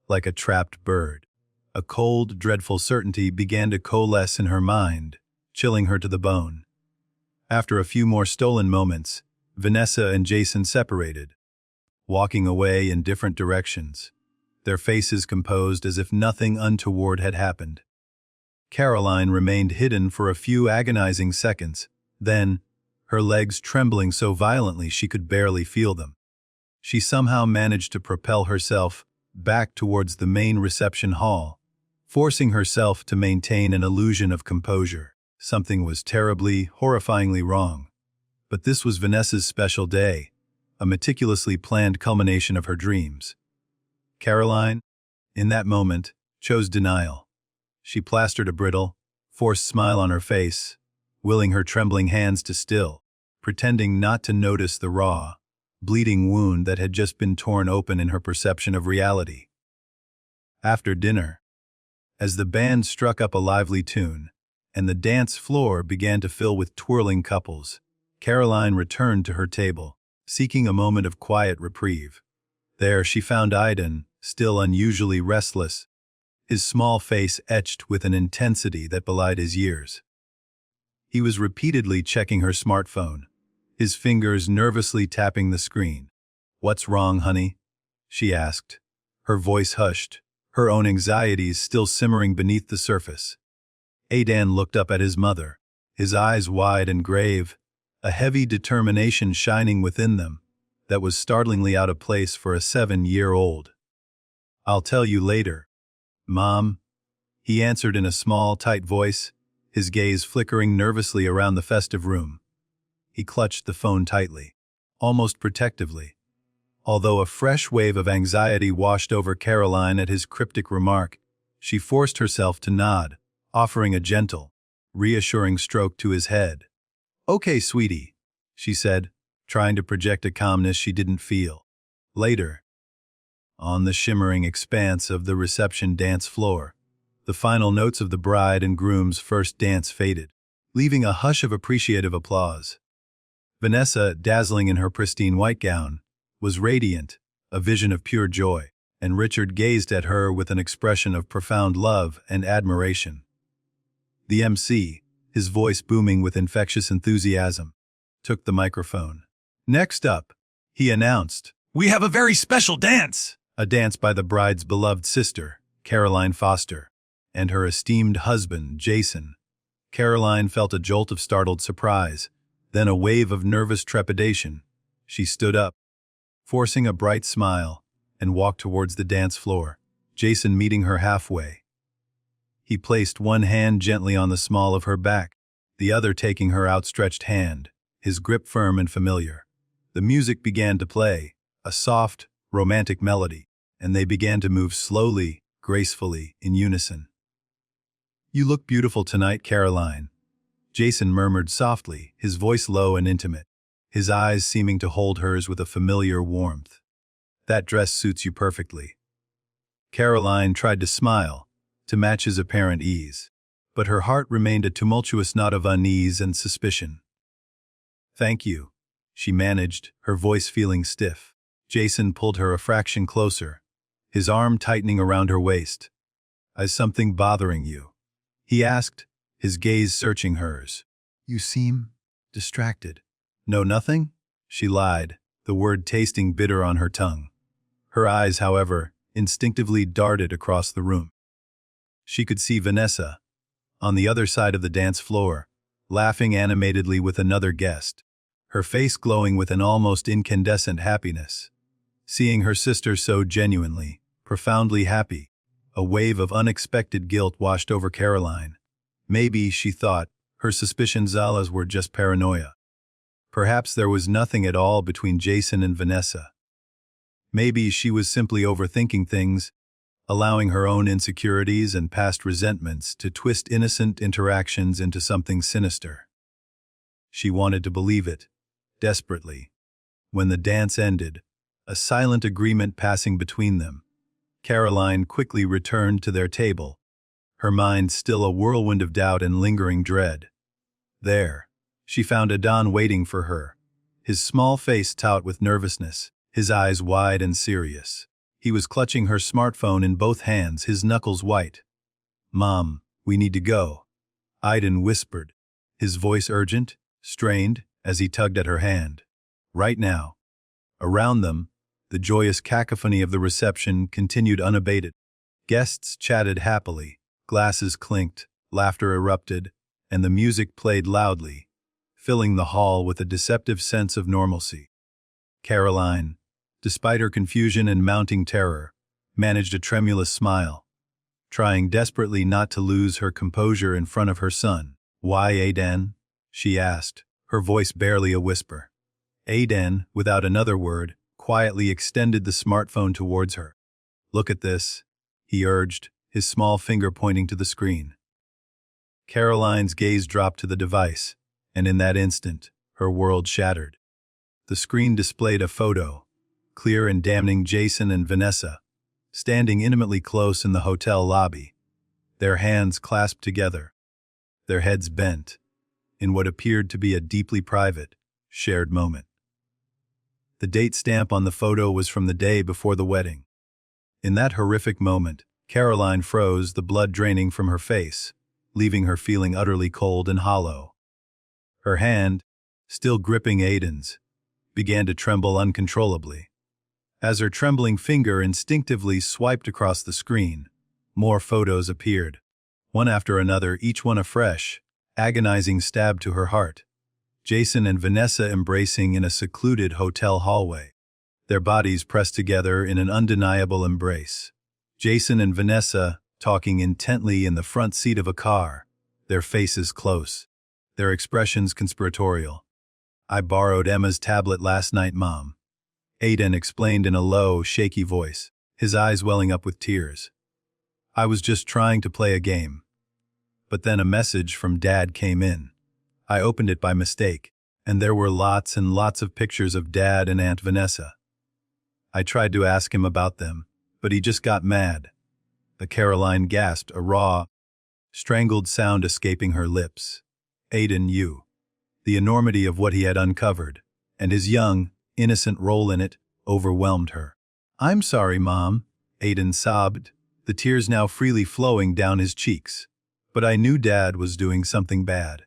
like a trapped bird, a cold, dreadful certainty began to coalesce in her mind, chilling her to the bone. After a few more stolen moments, Vanessa and Jason separated, walking away in different directions, their faces composed as if nothing untoward had happened. Caroline remained hidden for a few agonizing seconds, then, her legs trembling so violently she could barely feel them, she somehow managed to propel herself back towards the main reception hall, forcing herself to maintain an illusion of composure. Something was terribly, horrifyingly wrong. But this was Vanessa's special day, a meticulously planned culmination of her dreams. Caroline, in that moment, chose denial. She plastered a brittle, forced smile on her face, willing her trembling hands to still, pretending not to notice the raw, bleeding wound that had just been torn open in her perception of reality. After dinner, as the band struck up a lively tune, and the dance floor began to fill with twirling couples, Caroline returned to her table, seeking a moment of quiet reprieve. There she found Aidan, still unusually restless, his small face etched with an intensity that belied his years. He was repeatedly checking her smartphone, his fingers nervously tapping the screen. "What's wrong, honey?" she asked, her voice hushed, her own anxieties still simmering beneath the surface. Aidan looked up at his mother, his eyes wide and grave, a heavy determination shining within them that was startlingly out of place for a 7-year-old. "I'll tell you later, Mom," he answered in a small, tight voice, his gaze flickering nervously around the festive room. He clutched the phone tightly, almost protectively, although a fresh wave of anxiety washed over Caroline at his cryptic remark. She forced herself to nod, offering a gentle, reassuring stroke to his head. "Okay, sweetie," she said, trying to project a calmness she didn't feel. Later, on the shimmering expanse of the reception dance floor, the final notes of the bride and groom's first dance faded, leaving a hush of appreciative applause. Vanessa, dazzling in her pristine white gown, was radiant, a vision of pure joy, and Richard gazed at her with an expression of profound love and admiration. The MC, his voice booming with infectious enthusiasm, took the microphone. "Next up," he announced, "we have a very special dance!" A dance by the bride's beloved sister, Caroline Foster, and her esteemed husband, Jason. Caroline felt a jolt of startled surprise, then a wave of nervous trepidation. She stood up, forcing a bright smile, and walked towards the dance floor, Jason meeting her halfway. He placed one hand gently on the small of her back, the other taking her outstretched hand, his grip firm and familiar. The music began to play, a soft, romantic melody, and they began to move slowly, gracefully, in unison. "You look beautiful tonight, Caroline," Jason murmured softly, his voice low and intimate, his eyes seeming to hold hers with a familiar warmth. "That dress suits you perfectly." Caroline tried to smile, to match his apparent ease, but her heart remained a tumultuous knot of unease and suspicion. "Thank you," she managed, her voice feeling stiff. Jason pulled her a fraction closer, his arm tightening around her waist. "Is something bothering you?" he asked, his gaze searching hers. "You seem distracted." "No, nothing," she lied, the word tasting bitter on her tongue. Her eyes, however, instinctively darted across the room. She could see Vanessa, on the other side of the dance floor, laughing animatedly with another guest, her face glowing with an almost incandescent happiness. Seeing her sister so genuinely, profoundly happy, a wave of unexpected guilt washed over Caroline. Maybe, she thought, her suspicions were just paranoia. Perhaps there was nothing at all between Jason and Vanessa. Maybe she was simply overthinking things, allowing her own insecurities and past resentments to twist innocent interactions into something sinister. She wanted to believe it, desperately. When the dance ended, a silent agreement passing between them, Caroline quickly returned to their table, her mind still a whirlwind of doubt and lingering dread. There, she found Aidan waiting for her, his small face taut with nervousness, his eyes wide and serious. He was clutching her smartphone in both hands, his knuckles white. "Mom, we need to go," Aidan whispered, his voice urgent, strained, as he tugged at her hand. "Right now." Around them, the joyous cacophony of the reception continued unabated. Guests chatted happily, glasses clinked, laughter erupted, and the music played loudly, filling the hall with a deceptive sense of normalcy. Caroline, despite her confusion and mounting terror, managed a tremulous smile, trying desperately not to lose her composure in front of her son. "Why, Aiden?" she asked, her voice barely a whisper. Aiden, without another word, quietly extended the smartphone towards her. "Look at this," he urged, his small finger pointing to the screen. Caroline's gaze dropped to the device, and in that instant, her world shattered. The screen displayed a photo, clear and damning Jason and Vanessa, standing intimately close in the hotel lobby, their hands clasped together, their heads bent, in what appeared to be a deeply private, shared moment. The date stamp on the photo was from the day before the wedding. In that horrific moment, Caroline froze, the blood draining from her face, leaving her feeling utterly cold and hollow. Her hand, still gripping Aiden's, began to tremble uncontrollably. As her trembling finger instinctively swiped across the screen, more photos appeared, one after another, each one a fresh, agonizing stab to her heart. Jason and Vanessa embracing in a secluded hotel hallway, their bodies pressed together in an undeniable embrace. Jason and Vanessa talking intently in the front seat of a car, their faces close, their expressions conspiratorial. "I borrowed Emma's tablet last night, Mom," Aiden explained in a low, shaky voice, his eyes welling up with tears. "I was just trying to play a game. But then a message from Dad came in. I opened it by mistake, and there were lots and lots of pictures of Dad and Aunt Vanessa. I tried to ask him about them, but he just got mad." The Caroline gasped, a raw, strangled sound escaping her lips. Aiden knew the enormity of what he had uncovered, and his young, innocent role in it overwhelmed her. "I'm sorry, Mom," Aiden sobbed, the tears now freely flowing down his cheeks. "But I knew Dad was doing something bad.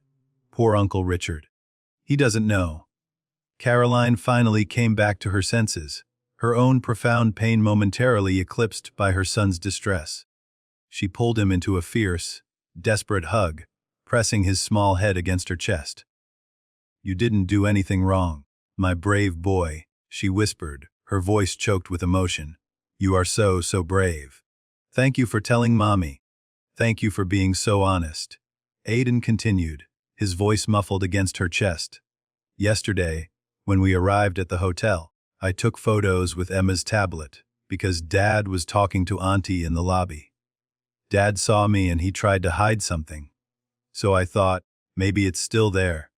Poor Uncle Richard. He doesn't know." Caroline finally came back to her senses, her own profound pain momentarily eclipsed by her son's distress. She pulled him into a fierce, desperate hug, pressing his small head against her chest. "You didn't do anything wrong, my brave boy," she whispered, her voice choked with emotion. "You are so, so brave. Thank you for telling Mommy. Thank you for being so honest." Aiden continued, his voice muffled against her chest. "Yesterday, when we arrived at the hotel, I took photos with Emma's tablet because Dad was talking to Auntie in the lobby. Dad saw me and he tried to hide something. So I thought, maybe it's still there."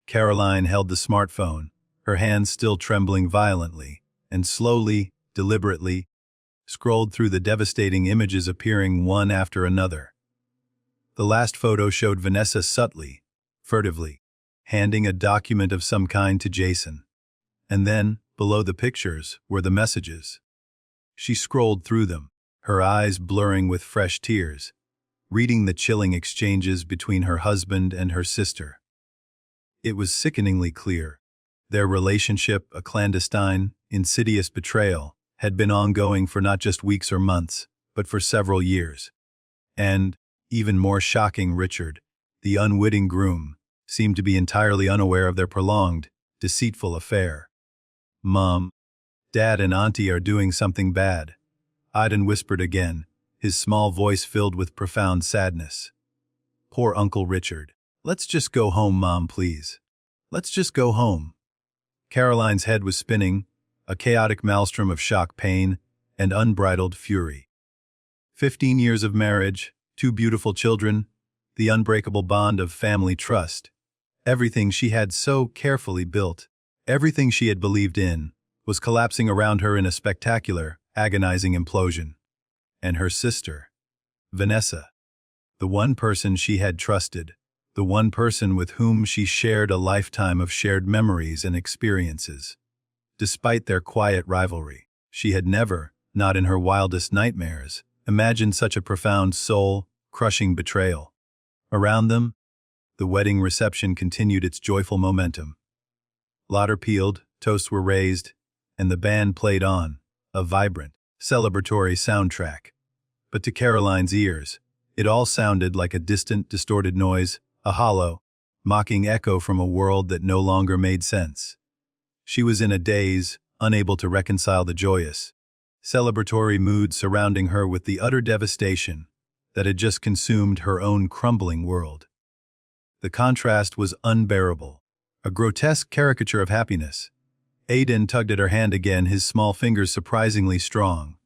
Caroline held the smartphone, her hands still trembling violently, and slowly, deliberately, scrolled through the devastating images appearing one after another. The last photo showed Vanessa subtly, furtively, handing a document of some kind to Jason. And then, below the pictures, were the messages. She scrolled through them, her eyes blurring with fresh tears, reading the chilling exchanges between her husband and her sister. It was sickeningly clear. Their relationship, a clandestine, insidious betrayal, had been ongoing for not just weeks or months, but for several years. And, even more shocking, Richard, the unwitting groom, seemed to be entirely unaware of their prolonged, deceitful affair. "Mom, Dad and Auntie are doing something bad," Aiden whispered again, his small voice filled with profound sadness. "Poor Uncle Richard. Let's just go home, Mom, please. Let's just go home." Caroline's head was spinning, a chaotic maelstrom of shock, pain, and unbridled fury. 15 years of marriage, 2 beautiful children, the unbreakable bond of family trust. Everything she had so carefully built, everything she had believed in, was collapsing around her in a spectacular, agonizing implosion. And her sister, Vanessa, the one person she had trusted, the one person with whom she shared a lifetime of shared memories and experiences. Despite their quiet rivalry, she had never, not in her wildest nightmares, imagined such a profound soul-crushing betrayal. Around them, the wedding reception continued its joyful momentum. Lauder pealed, toasts were raised, and the band played on, a vibrant, celebratory soundtrack. But to Caroline's ears, it all sounded like a distant, distorted noise, a hollow, mocking echo from a world that no longer made sense. She was in a daze, unable to reconcile the joyous, celebratory mood surrounding her with the utter devastation that had just consumed her own crumbling world. The contrast was unbearable. A grotesque caricature of happiness. Aiden tugged at her hand again, his small fingers surprisingly strong.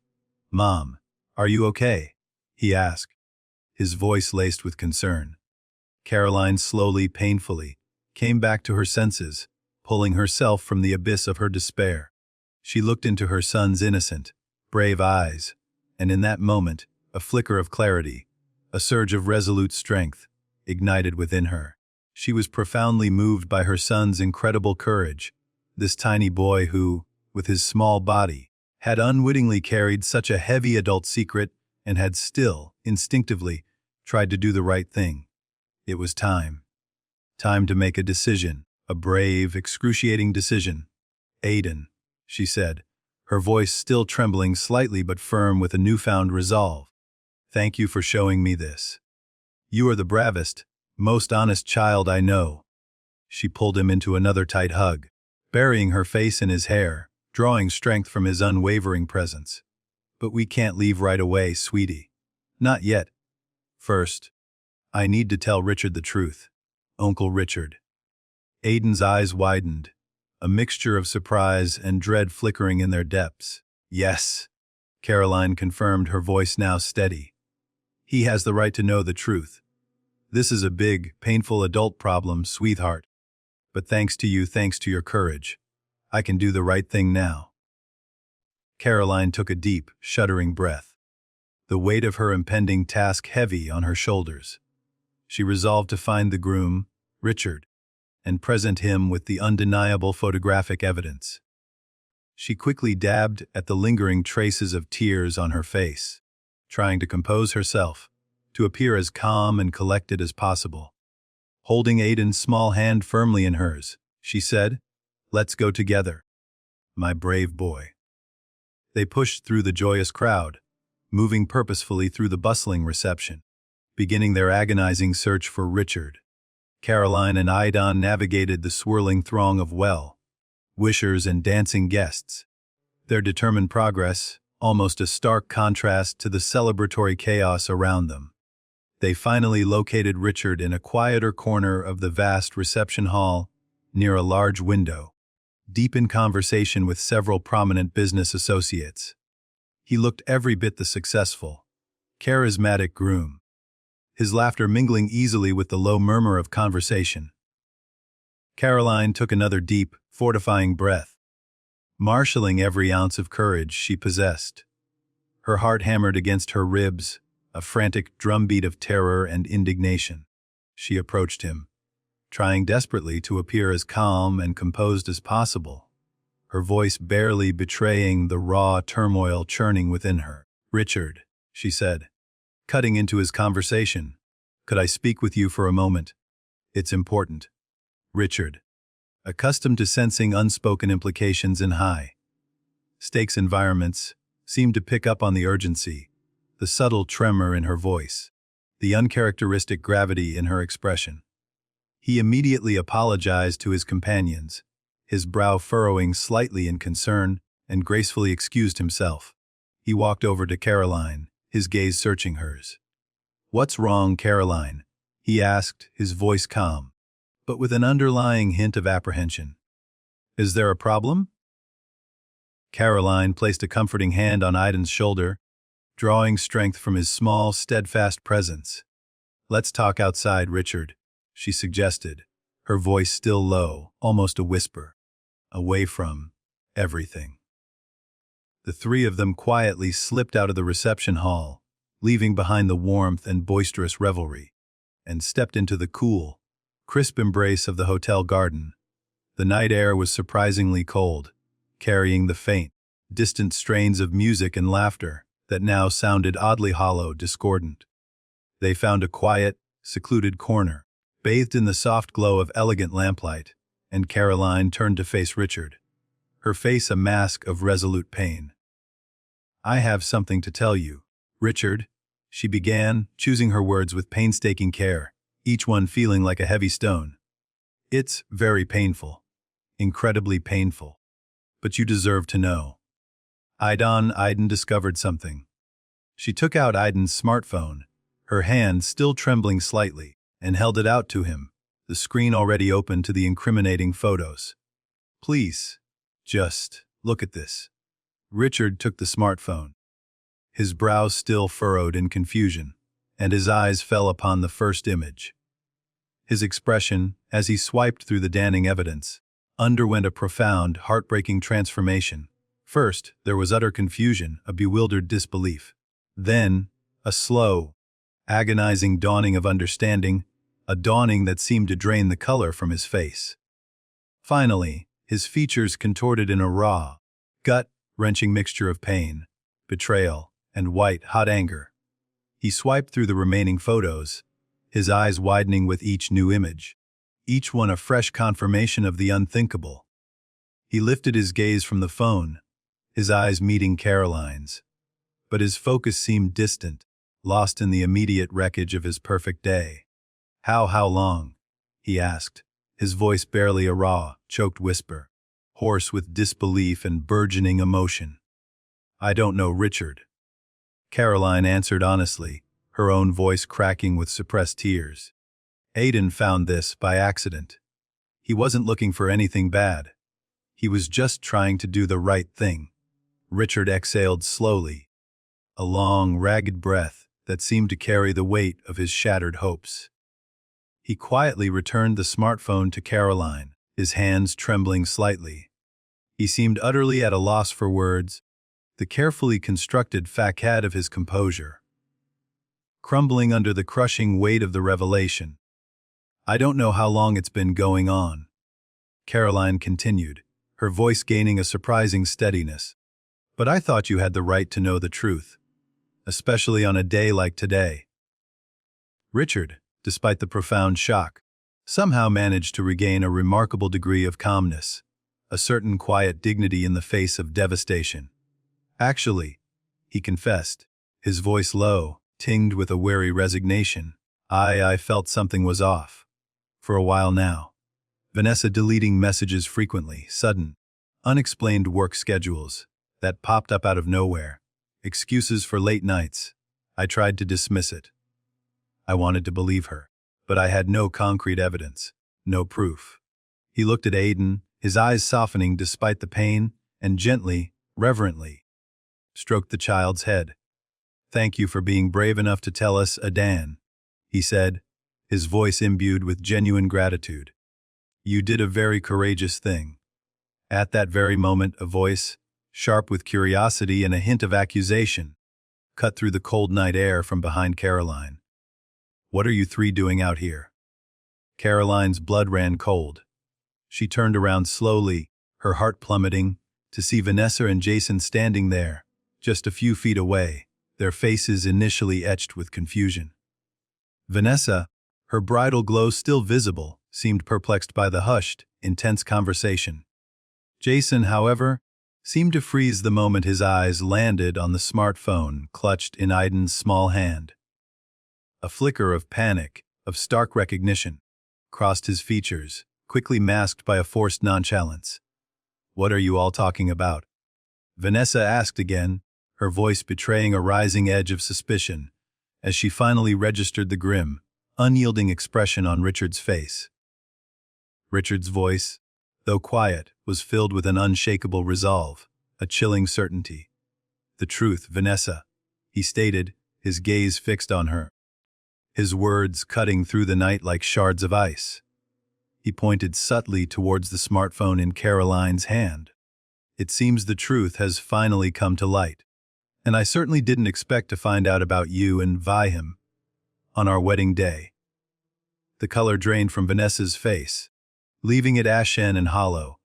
"Mom, are you okay?" he asked, his voice laced with concern. Caroline slowly, painfully, came back to her senses, pulling herself from the abyss of her despair. She looked into her son's innocent, brave eyes, and in that moment, a flicker of clarity, a surge of resolute strength, ignited within her. She was profoundly moved by her son's incredible courage, this tiny boy who, with his small body, had unwittingly carried such a heavy adult secret and had still, instinctively, tried to do the right thing. It was time. Time to make a decision, a brave, excruciating decision. "Aiden," she said, her voice still trembling slightly but firm with a newfound resolve. "Thank you for showing me this. You are the bravest, most honest child I know." She pulled him into another tight hug, burying her face in his hair, drawing strength from his unwavering presence. "But we can't leave right away, sweetie. Not yet. First, I need to tell Richard the truth. Uncle Richard." Aiden's eyes widened, a mixture of surprise and dread flickering in their depths. "Yes," Caroline confirmed, her voice now steady. "He has the right to know the truth. This is a big, painful adult problem, sweetheart. But thanks to you, thanks to your courage, I can do the right thing now." Caroline took a deep, shuddering breath, the weight of her impending task heavy on her shoulders. She resolved to find the groom, Richard, and present him with the undeniable photographic evidence. She quickly dabbed at the lingering traces of tears on her face, trying to compose herself, to appear as calm and collected as possible. Holding Aiden's small hand firmly in hers, she said, "Let's go together, my brave boy." They pushed through the joyous crowd, moving purposefully through the bustling reception, beginning their agonizing search for Richard. Caroline and Aidan navigated the swirling throng of well-wishers and dancing guests, their determined progress almost a stark contrast to the celebratory chaos around them. They finally located Richard in a quieter corner of the vast reception hall, near a large window, deep in conversation with several prominent business associates. He looked every bit the successful, charismatic groom, his laughter mingling easily with the low murmur of conversation. Caroline took another deep, fortifying breath, marshaling every ounce of courage she possessed. Her heart hammered against her ribs, a frantic drumbeat of terror and indignation. She approached him, trying desperately to appear as calm and composed as possible, her voice barely betraying the raw turmoil churning within her. "Richard," she said, cutting into his conversation, "could I speak with you for a moment? It's important." Richard, accustomed to sensing unspoken implications in high-stakes environments, seemed to pick up on the urgency, the subtle tremor in her voice, the uncharacteristic gravity in her expression. He immediately apologized to his companions, his brow furrowing slightly in concern, and gracefully excused himself. He walked over to Caroline, his gaze searching hers. "What's wrong, Caroline?" he asked, his voice calm, but with an underlying hint of apprehension. "Is there a problem?" Caroline placed a comforting hand on Aiden's shoulder, drawing strength from his small, steadfast presence. "Let's talk outside, Richard," she suggested, her voice still low, almost a whisper, "away from everything." The three of them quietly slipped out of the reception hall, leaving behind the warmth and boisterous revelry, and stepped into the cool, crisp embrace of the hotel garden. The night air was surprisingly cold, carrying the faint, distant strains of music and laughter that now sounded oddly hollow, discordant. They found a quiet, secluded corner, bathed in the soft glow of elegant lamplight, and Caroline turned to face Richard, her face a mask of resolute pain. "I have something to tell you, Richard," she began, choosing her words with painstaking care, each one feeling like a heavy stone. "It's very painful, incredibly painful, but you deserve to know." Aiden discovered something. She took out Aiden's smartphone, her hand still trembling slightly, and held it out to him, the screen already open to the incriminating photos. Please, just look at this. Richard took the smartphone, his brows still furrowed in confusion, and his eyes fell upon the first image. His expression, as he swiped through the damning evidence, underwent a profound, heartbreaking transformation. First, there was utter confusion, a bewildered disbelief. Then, a slow, agonizing dawning of understanding, a dawning that seemed to drain the color from his face. Finally, his features contorted in a raw, gut-wrenching mixture of pain, betrayal, and white-hot anger. He swiped through the remaining photos, his eyes widening with each new image, each one a fresh confirmation of the unthinkable. He lifted his gaze from the phone, his eyes meeting Caroline's. But his focus seemed distant, lost in the immediate wreckage of his perfect day. How long?" he asked, his voice barely a raw, choked whisper, hoarse with disbelief and burgeoning emotion. "I don't know, Richard." Caroline answered honestly, her own voice cracking with suppressed tears. "Aiden found this by accident. He wasn't looking for anything bad. He was just trying to do the right thing." Richard exhaled slowly, a long, ragged breath that seemed to carry the weight of his shattered hopes. He quietly returned the smartphone to Caroline, his hands trembling slightly. He seemed utterly at a loss for words, the carefully constructed facade of his composure crumbling under the crushing weight of the revelation. "I don't know how long it's been going on," Caroline continued, her voice gaining a surprising steadiness. "But I thought you had the right to know the truth, especially on a day like today." Richard, despite the profound shock, somehow managed to regain a remarkable degree of calmness, a certain quiet dignity in the face of devastation. "Actually," he confessed, his voice low, tinged with a wary resignation, I felt something was off. For a while now. Vanessa deleting messages frequently, sudden, unexplained work schedules that popped up out of nowhere, excuses for late nights. I tried to dismiss it. I wanted to believe her, but I had no concrete evidence, no proof. He looked at Aiden, his eyes softening despite the pain, and gently, reverently, stroked the child's head. "Thank you for being brave enough to tell us, Adan," he said, his voice imbued with genuine gratitude. "You did a very courageous thing." At that very moment, a voice, sharp with curiosity and a hint of accusation, cut through the cold night air from behind Caroline. "What are you three doing out here?" Caroline's blood ran cold. She turned around slowly, her heart plummeting, to see Vanessa and Jason standing there, just a few feet away, their faces initially etched with confusion. Vanessa, her bridal glow still visible, seemed perplexed by the hushed, intense conversation. Jason, however, seemed to freeze the moment his eyes landed on the smartphone clutched in Aiden's small hand. A flicker of panic, of stark recognition, crossed his features, quickly masked by a forced nonchalance. "What are you all talking about?" Vanessa asked again, her voice betraying a rising edge of suspicion, as she finally registered the grim, unyielding expression on Richard's face. Richard's voice, though quiet, was filled with an unshakable resolve, a chilling certainty. "The truth, Vanessa," he stated, his gaze fixed on her, his words cutting through the night like shards of ice. He pointed subtly towards the smartphone in Caroline's hand. "It seems the truth has finally come to light. And I certainly didn't expect to find out about you and Vihim on our wedding day." The color drained from Vanessa's face, leaving it ashen and hollow,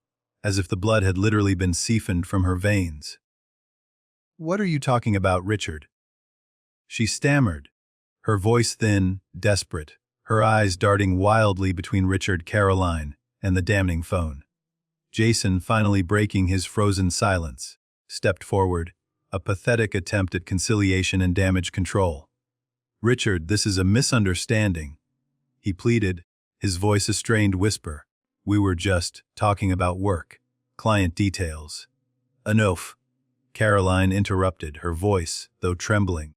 as if the blood had literally been siphoned from her veins. "What are you talking about, Richard?" she stammered, her voice thin, desperate, her eyes darting wildly between Richard, Caroline, and the damning phone. Jason, finally breaking his frozen silence, stepped forward, a pathetic attempt at conciliation and damage control. "Richard, this is a misunderstanding," he pleaded, his voice a strained whisper. "We were just talking about work, client details." "Enough," Caroline interrupted, her voice, though trembling,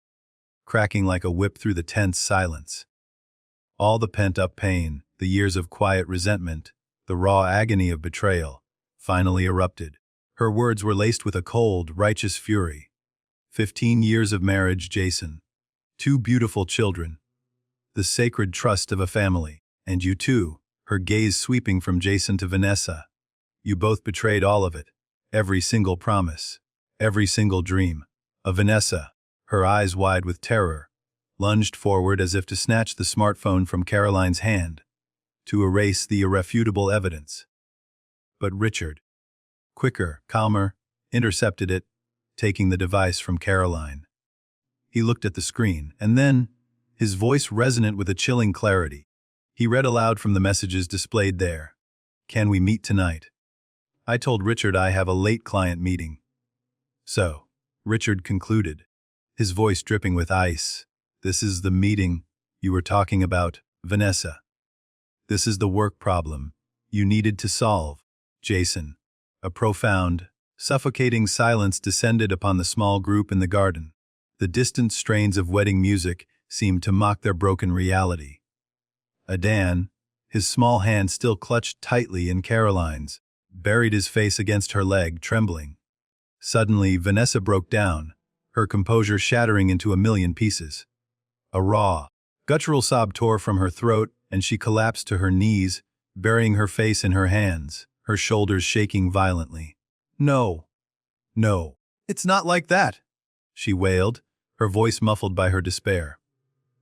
cracking like a whip through the tense silence. All the pent-up pain, The years of quiet resentment, the raw agony of betrayal, finally erupted. Her words were laced with a cold, righteous fury. 15 years of marriage, Jason. 2 beautiful children. The sacred trust of a family. And you too, her gaze sweeping from Jason to Vanessa. You both betrayed all of it. Every single promise. Every single dream. Vanessa, her eyes wide with terror, lunged forward as if to snatch the smartphone from Caroline's hand, to erase the irrefutable evidence. But Richard, quicker, calmer, intercepted it, taking the device from Caroline. He looked at the screen, and then, his voice resonant with a chilling clarity, he read aloud from the messages displayed there. "Can we meet tonight? I told Richard I have a late client meeting." "So," Richard concluded, his voice dripping with ice, "this is the meeting you were talking about, Vanessa. This is the work problem you needed to solve, Jason." A profound, suffocating silence descended upon the small group in the garden. The distant strains of wedding music seemed to mock their broken reality. Adan, his small hand still clutched tightly in Caroline's, buried his face against her leg, trembling. Suddenly, Vanessa broke down, her composure shattering into a million pieces. A raw, guttural sob tore from her throat, and she collapsed to her knees, burying her face in her hands, her shoulders shaking violently. "No, no, it's not like that," she wailed, her voice muffled by her despair.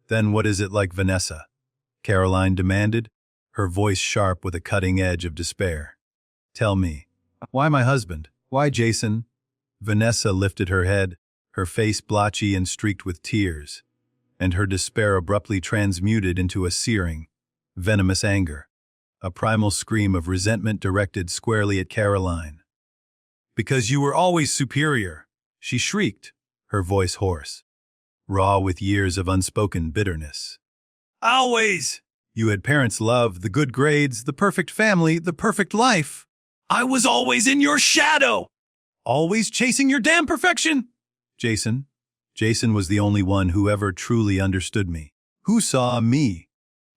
"Then what is it like, Vanessa?" Caroline demanded, her voice sharp with a cutting edge of despair. "Tell me, why my husband? Why Jason?" Vanessa lifted her head, her face blotchy and streaked with tears, and her despair abruptly transmuted into a searing, venomous anger, a primal scream of resentment directed squarely at Caroline. "Because you were always superior," she shrieked, her voice hoarse, raw with years of unspoken bitterness. "Always! You had parents' love, the good grades, the perfect family, the perfect life. I was always in your shadow! Always chasing your damn perfection!" Jason was the only one who ever truly understood me. Who saw me?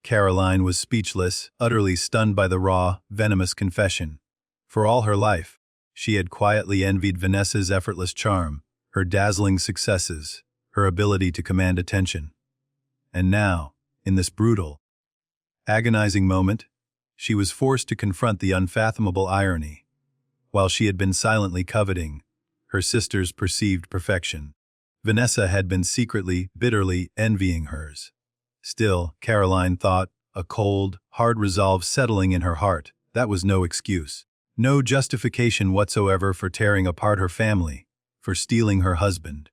Caroline was speechless, utterly stunned by the raw, venomous confession. For all her life, she had quietly envied Vanessa's effortless charm, her dazzling successes, her ability to command attention. And now, in this brutal, agonizing moment, she was forced to confront the unfathomable irony. While she had been silently coveting her sister's perceived perfection, Vanessa had been secretly, bitterly envying hers. Still, Caroline thought, a cold, hard resolve settling in her heart, that was no excuse, no justification whatsoever for tearing apart her family, for stealing her husband.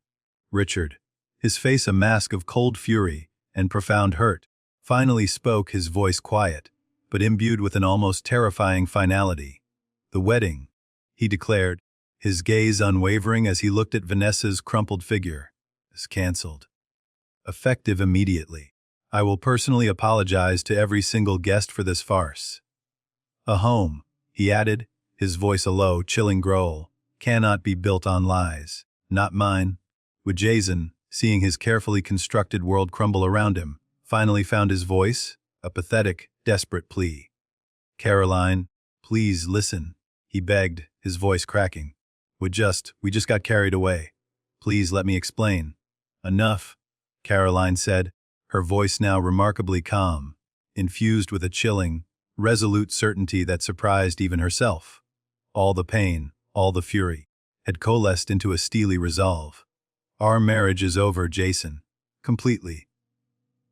Richard, his face a mask of cold fury and profound hurt, finally spoke, his voice quiet, but imbued with an almost terrifying finality. "The wedding," he declared, his gaze unwavering as he looked at Vanessa's crumpled figure, "is cancelled. Effective immediately. I will personally apologize to every single guest for this farce. A home," he added, his voice a low, chilling growl, "cannot be built on lies. Not mine." With Jason, seeing his carefully constructed world crumble around him, finally found his voice, a pathetic, desperate plea. "Caroline, please listen," he begged, his voice cracking. We just got carried away. Please let me explain." "Enough," Caroline said, her voice now remarkably calm, infused with a chilling, resolute certainty that surprised even herself. All the pain, all the fury, had coalesced into a steely resolve. "Our marriage is over, Jason. Completely.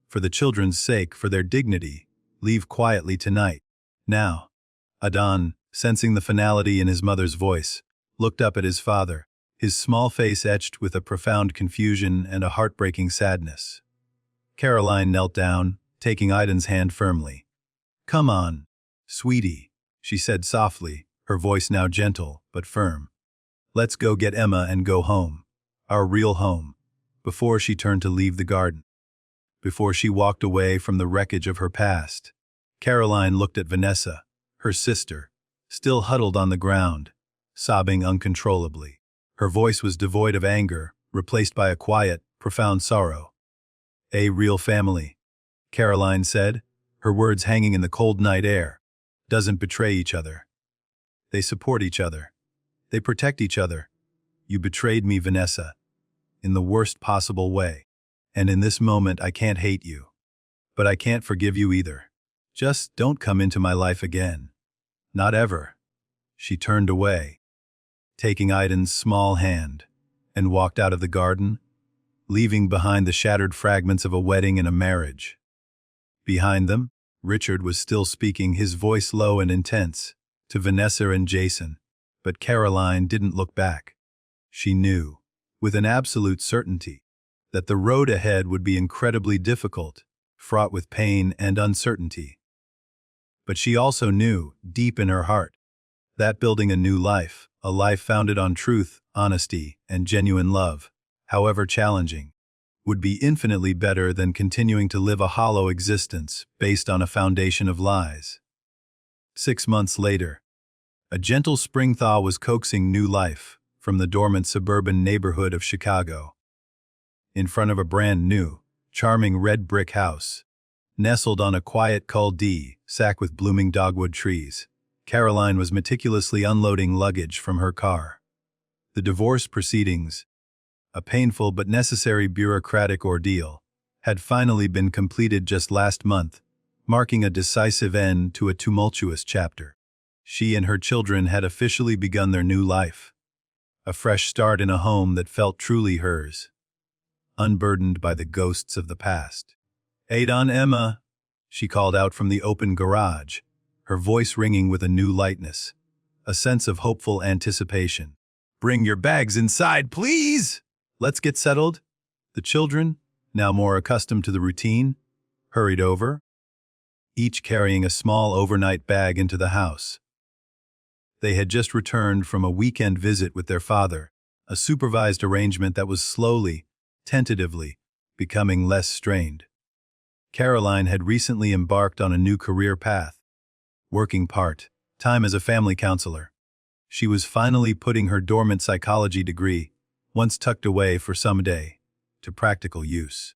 For the children's sake, for their dignity, leave quietly tonight. Now." Adan, sensing the finality in his mother's voice, looked up at his father, his small face etched with a profound confusion and a heartbreaking sadness. Caroline knelt down, taking Aiden's hand firmly. "Come on, sweetie," she said softly, her voice now gentle but firm. "Let's go get Emma and go home. Our real home." Before she turned to leave the garden, before she walked away from the wreckage of her past, Caroline looked at Vanessa, her sister, still huddled on the ground, sobbing uncontrollably. Her voice was devoid of anger, replaced by a quiet, profound sorrow. "A real family," Caroline said, her words hanging in the cold night air, doesn't betray each other. They support each other. They protect each other. You betrayed me, Vanessa, in the worst possible way. And in this moment I can't hate you. But I can't forgive you either. Just don't come into my life again. Not ever. She turned away, taking Aiden's small hand, and walked out of the garden, leaving behind the shattered fragments of a wedding and a marriage. Behind them, Richard was still speaking, his voice low and intense, to Vanessa and Jason, but Caroline didn't look back. She knew, with an absolute certainty, that the road ahead would be incredibly difficult, fraught with pain and uncertainty. But she also knew, deep in her heart, that building a new life, a life founded on truth, honesty, and genuine love, however challenging, would be infinitely better than continuing to live a hollow existence based on a foundation of lies. 6 months later, a gentle spring thaw was coaxing new life from the dormant suburban neighborhood of Chicago. In front of a brand new, charming red brick house, nestled on a quiet cul-de-sac with blooming dogwood trees, Caroline was meticulously unloading luggage from her car. The divorce proceedings, a painful but necessary bureaucratic ordeal, had finally been completed just last month, marking a decisive end to a tumultuous chapter. She and her children had officially begun their new life, a fresh start in a home that felt truly hers, unburdened by the ghosts of the past. "Aiden, Emma," she called out from the open garage, her voice ringing with a new lightness, a sense of hopeful anticipation. "Bring your bags inside, please! Let's get settled." The children, now more accustomed to the routine, hurried over, each carrying a small overnight bag into the house. They had just returned from a weekend visit with their father, a supervised arrangement that was slowly, tentatively, becoming less strained. Caroline had recently embarked on a new career path, working part-time as a family counselor. She was finally putting her dormant psychology degree, once tucked away for some day, to practical use.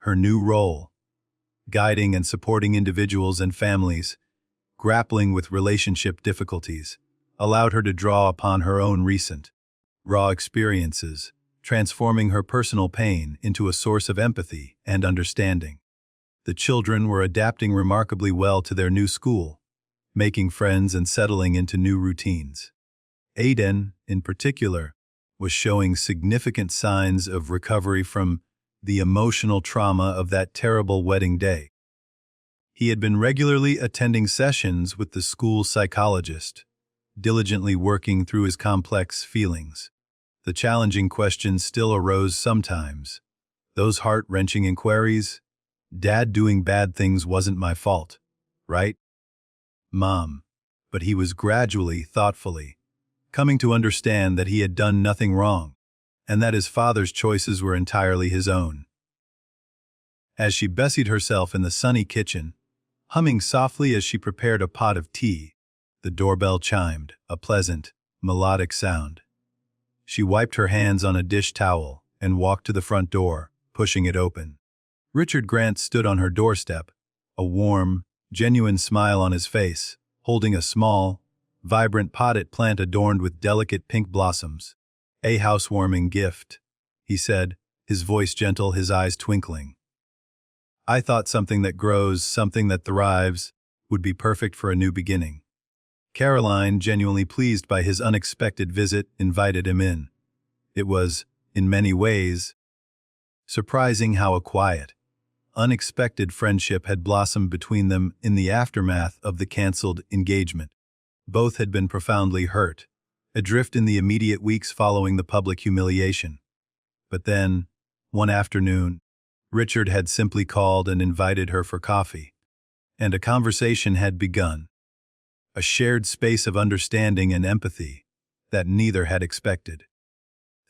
Her new role, guiding and supporting individuals and families grappling with relationship difficulties, allowed her to draw upon her own recent, raw experiences, transforming her personal pain into a source of empathy and understanding. The children were adapting remarkably well to their new school, making friends and settling into new routines. Aiden, in particular, was showing significant signs of recovery from the emotional trauma of that terrible wedding day. He had been regularly attending sessions with the school psychologist, diligently working through his complex feelings. The challenging questions still arose sometimes. Those heart-wrenching inquiries, "Dad doing bad things wasn't my fault, right, Mom?" But he was gradually, thoughtfully, coming to understand that he had done nothing wrong, and that his father's choices were entirely his own. As she busied herself in the sunny kitchen, humming softly as she prepared a pot of tea, the doorbell chimed, a pleasant, melodic sound. She wiped her hands on a dish towel and walked to the front door, pushing it open. Richard Grant stood on her doorstep, a warm, genuine smile on his face, holding a small, vibrant potted plant adorned with delicate pink blossoms. "A housewarming gift," he said, his voice gentle, his eyes twinkling. "I thought something that grows, something that thrives, would be perfect for a new beginning." Caroline, genuinely pleased by his unexpected visit, invited him in. It was, in many ways, surprising how a quiet, unexpected friendship had blossomed between them in the aftermath of the canceled engagement. Both had been profoundly hurt, adrift in the immediate weeks following the public humiliation. But then, one afternoon, Richard had simply called and invited her for coffee, and a conversation had begun. A shared space of understanding and empathy that neither had expected.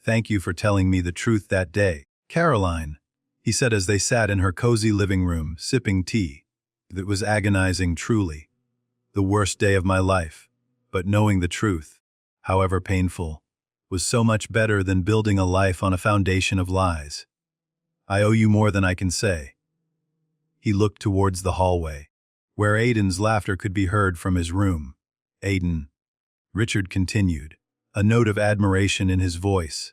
"Thank you for telling me the truth that day, Caroline," he said as they sat in her cozy living room, sipping tea. "It was agonizing, truly. The worst day of my life. But knowing the truth, however painful, was so much better than building a life on a foundation of lies. I owe you more than I can say." He looked towards the hallway, where Aiden's laughter could be heard from his room. "Aiden," Richard continued, a note of admiration in his voice.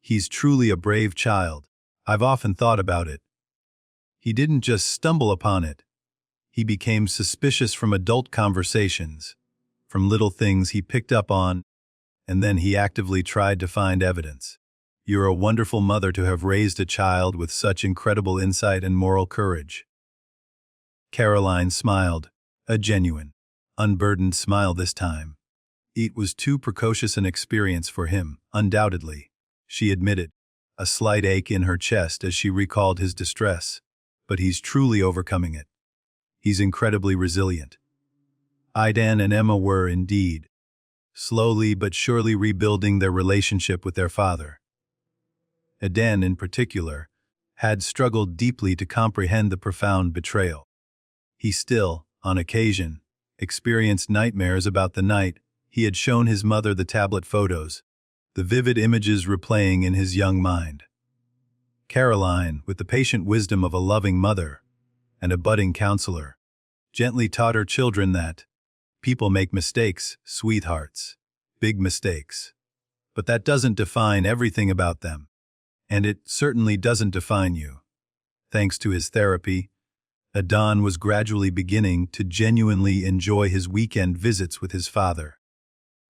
"He's truly a brave child. I've often thought about it. He didn't just stumble upon it. He became suspicious from adult conversations, from little things he picked up on, and then he actively tried to find evidence. You're a wonderful mother to have raised a child with such incredible insight and moral courage." Caroline smiled, a genuine, unburdened smile this time. It was too precocious an experience for him, undoubtedly, she admitted, a slight ache in her chest as she recalled his distress. But he's truly overcoming it. He's incredibly resilient. Aidan and Emma were, indeed, slowly but surely rebuilding their relationship with their father. Aidan, in particular, had struggled deeply to comprehend the profound betrayal. He still, on occasion, experienced nightmares about the night he had shown his mother the tablet photos, the vivid images replaying in his young mind. Caroline, with the patient wisdom of a loving mother and a budding counselor, gently taught her children that people make mistakes, sweethearts, big mistakes. But that doesn't define everything about them, and it certainly doesn't define you. Thanks to his therapy, Aidan was gradually beginning to genuinely enjoy his weekend visits with his father,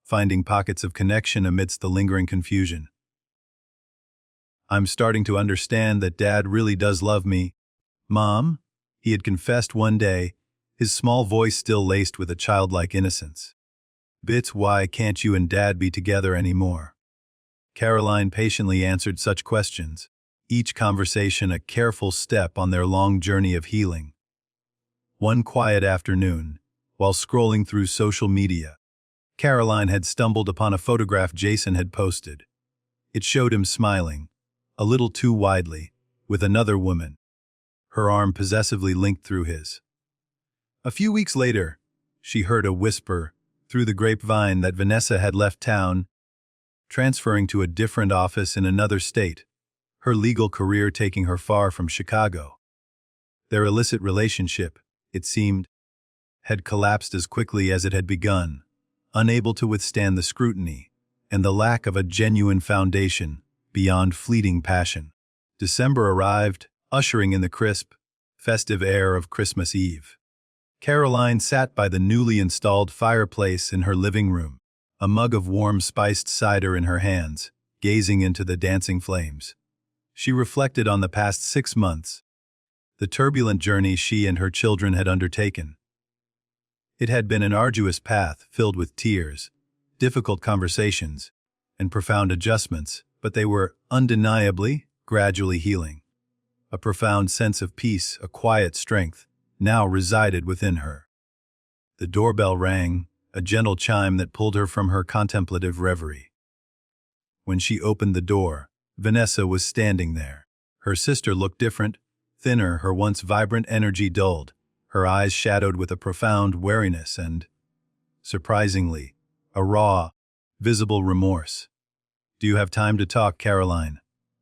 finding pockets of connection amidst the lingering confusion. "I'm starting to understand that Dad really does love me, Mom," he had confessed one day, his small voice still laced with a childlike innocence. "Bits, why can't you and Dad be together anymore?" Caroline patiently answered such questions, each conversation a careful step on their long journey of healing. One quiet afternoon, while scrolling through social media, Caroline had stumbled upon a photograph Jason had posted. It showed him smiling, a little too widely, with another woman, her arm possessively linked through his. A few weeks later, she heard a whisper through the grapevine that Vanessa had left town, transferring to a different office in another state, her legal career taking her far from Chicago. Their illicit relationship, it seemed, had collapsed as quickly as it had begun, unable to withstand the scrutiny and the lack of a genuine foundation beyond fleeting passion. December arrived, ushering in the crisp, festive air of Christmas Eve. Caroline sat by the newly installed fireplace in her living room, a mug of warm spiced cider in her hands, gazing into the dancing flames. She reflected on the past 6 months, the turbulent journey she and her children had undertaken. It had been an arduous path filled with tears, difficult conversations, and profound adjustments, but they were undeniably, gradually healing. A profound sense of peace, a quiet strength, now resided within her. The doorbell rang, a gentle chime that pulled her from her contemplative reverie. When she opened the door, Vanessa was standing there. Her sister looked different, thinner, her once vibrant energy dulled, her eyes shadowed with a profound wariness and, surprisingly, a raw, visible remorse. "Do you have time to talk, Caroline?"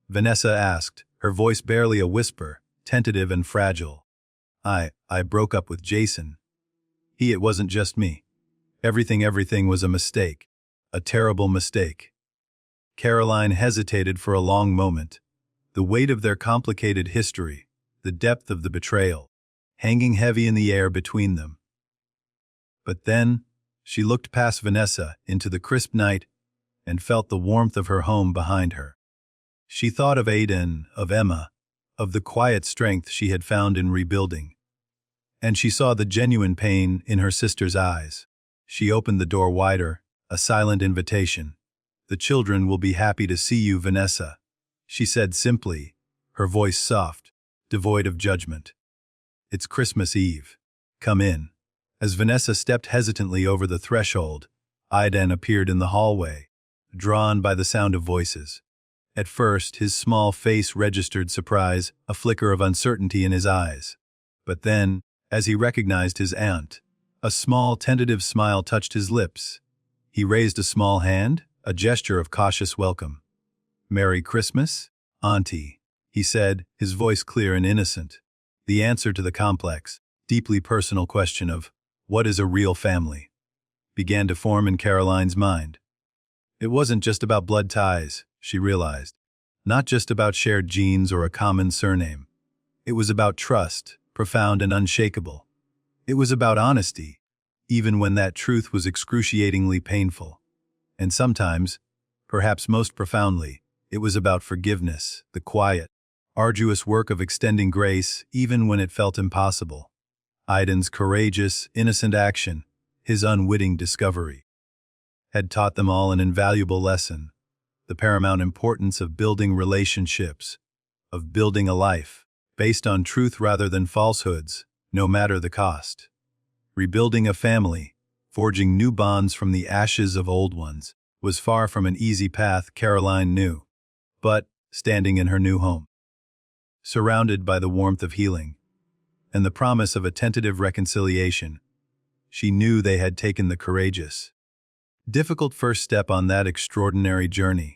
Vanessa asked, her voice barely a whisper, tentative and fragile. I broke up with Jason. It wasn't just me. Everything was a mistake. A terrible mistake." Caroline hesitated for a long moment, the weight of their complicated history, the depth of the betrayal, hanging heavy in the air between them. But then, she looked past Vanessa into the crisp night and felt the warmth of her home behind her. She thought of Aidan, of Emma, of the quiet strength she had found in rebuilding. And she saw the genuine pain in her sister's eyes. She opened the door wider, a silent invitation. "The children will be happy to see you, Vanessa," she said simply, her voice soft, devoid of judgment. "It's Christmas Eve. Come in." As Vanessa stepped hesitantly over the threshold, Aidan appeared in the hallway, drawn by the sound of voices. At first, his small face registered surprise, a flicker of uncertainty in his eyes. But then, as he recognized his aunt, a small, tentative smile touched his lips. He raised a small hand, a gesture of cautious welcome. "Merry Christmas, Auntie," he said, his voice clear and innocent. The answer to the complex, deeply personal question of, what is a real family, began to form in Caroline's mind. It wasn't just about blood ties, she realized. Not just about shared genes or a common surname. It was about trust, profound and unshakable. It was about honesty, even when that truth was excruciatingly painful. And sometimes, perhaps most profoundly, it was about forgiveness, the quiet, arduous work of extending grace even when it felt impossible. Aiden's courageous, innocent action, his unwitting discovery, had taught them all an invaluable lesson: the paramount importance of building relationships, of building a life, based on truth rather than falsehoods, no matter the cost. Rebuilding a family, forging new bonds from the ashes of old ones, was far from an easy path, Caroline knew. But, standing in her new home, surrounded by the warmth of healing, and the promise of a tentative reconciliation, she knew they had taken the courageous, difficult first step on that extraordinary journey.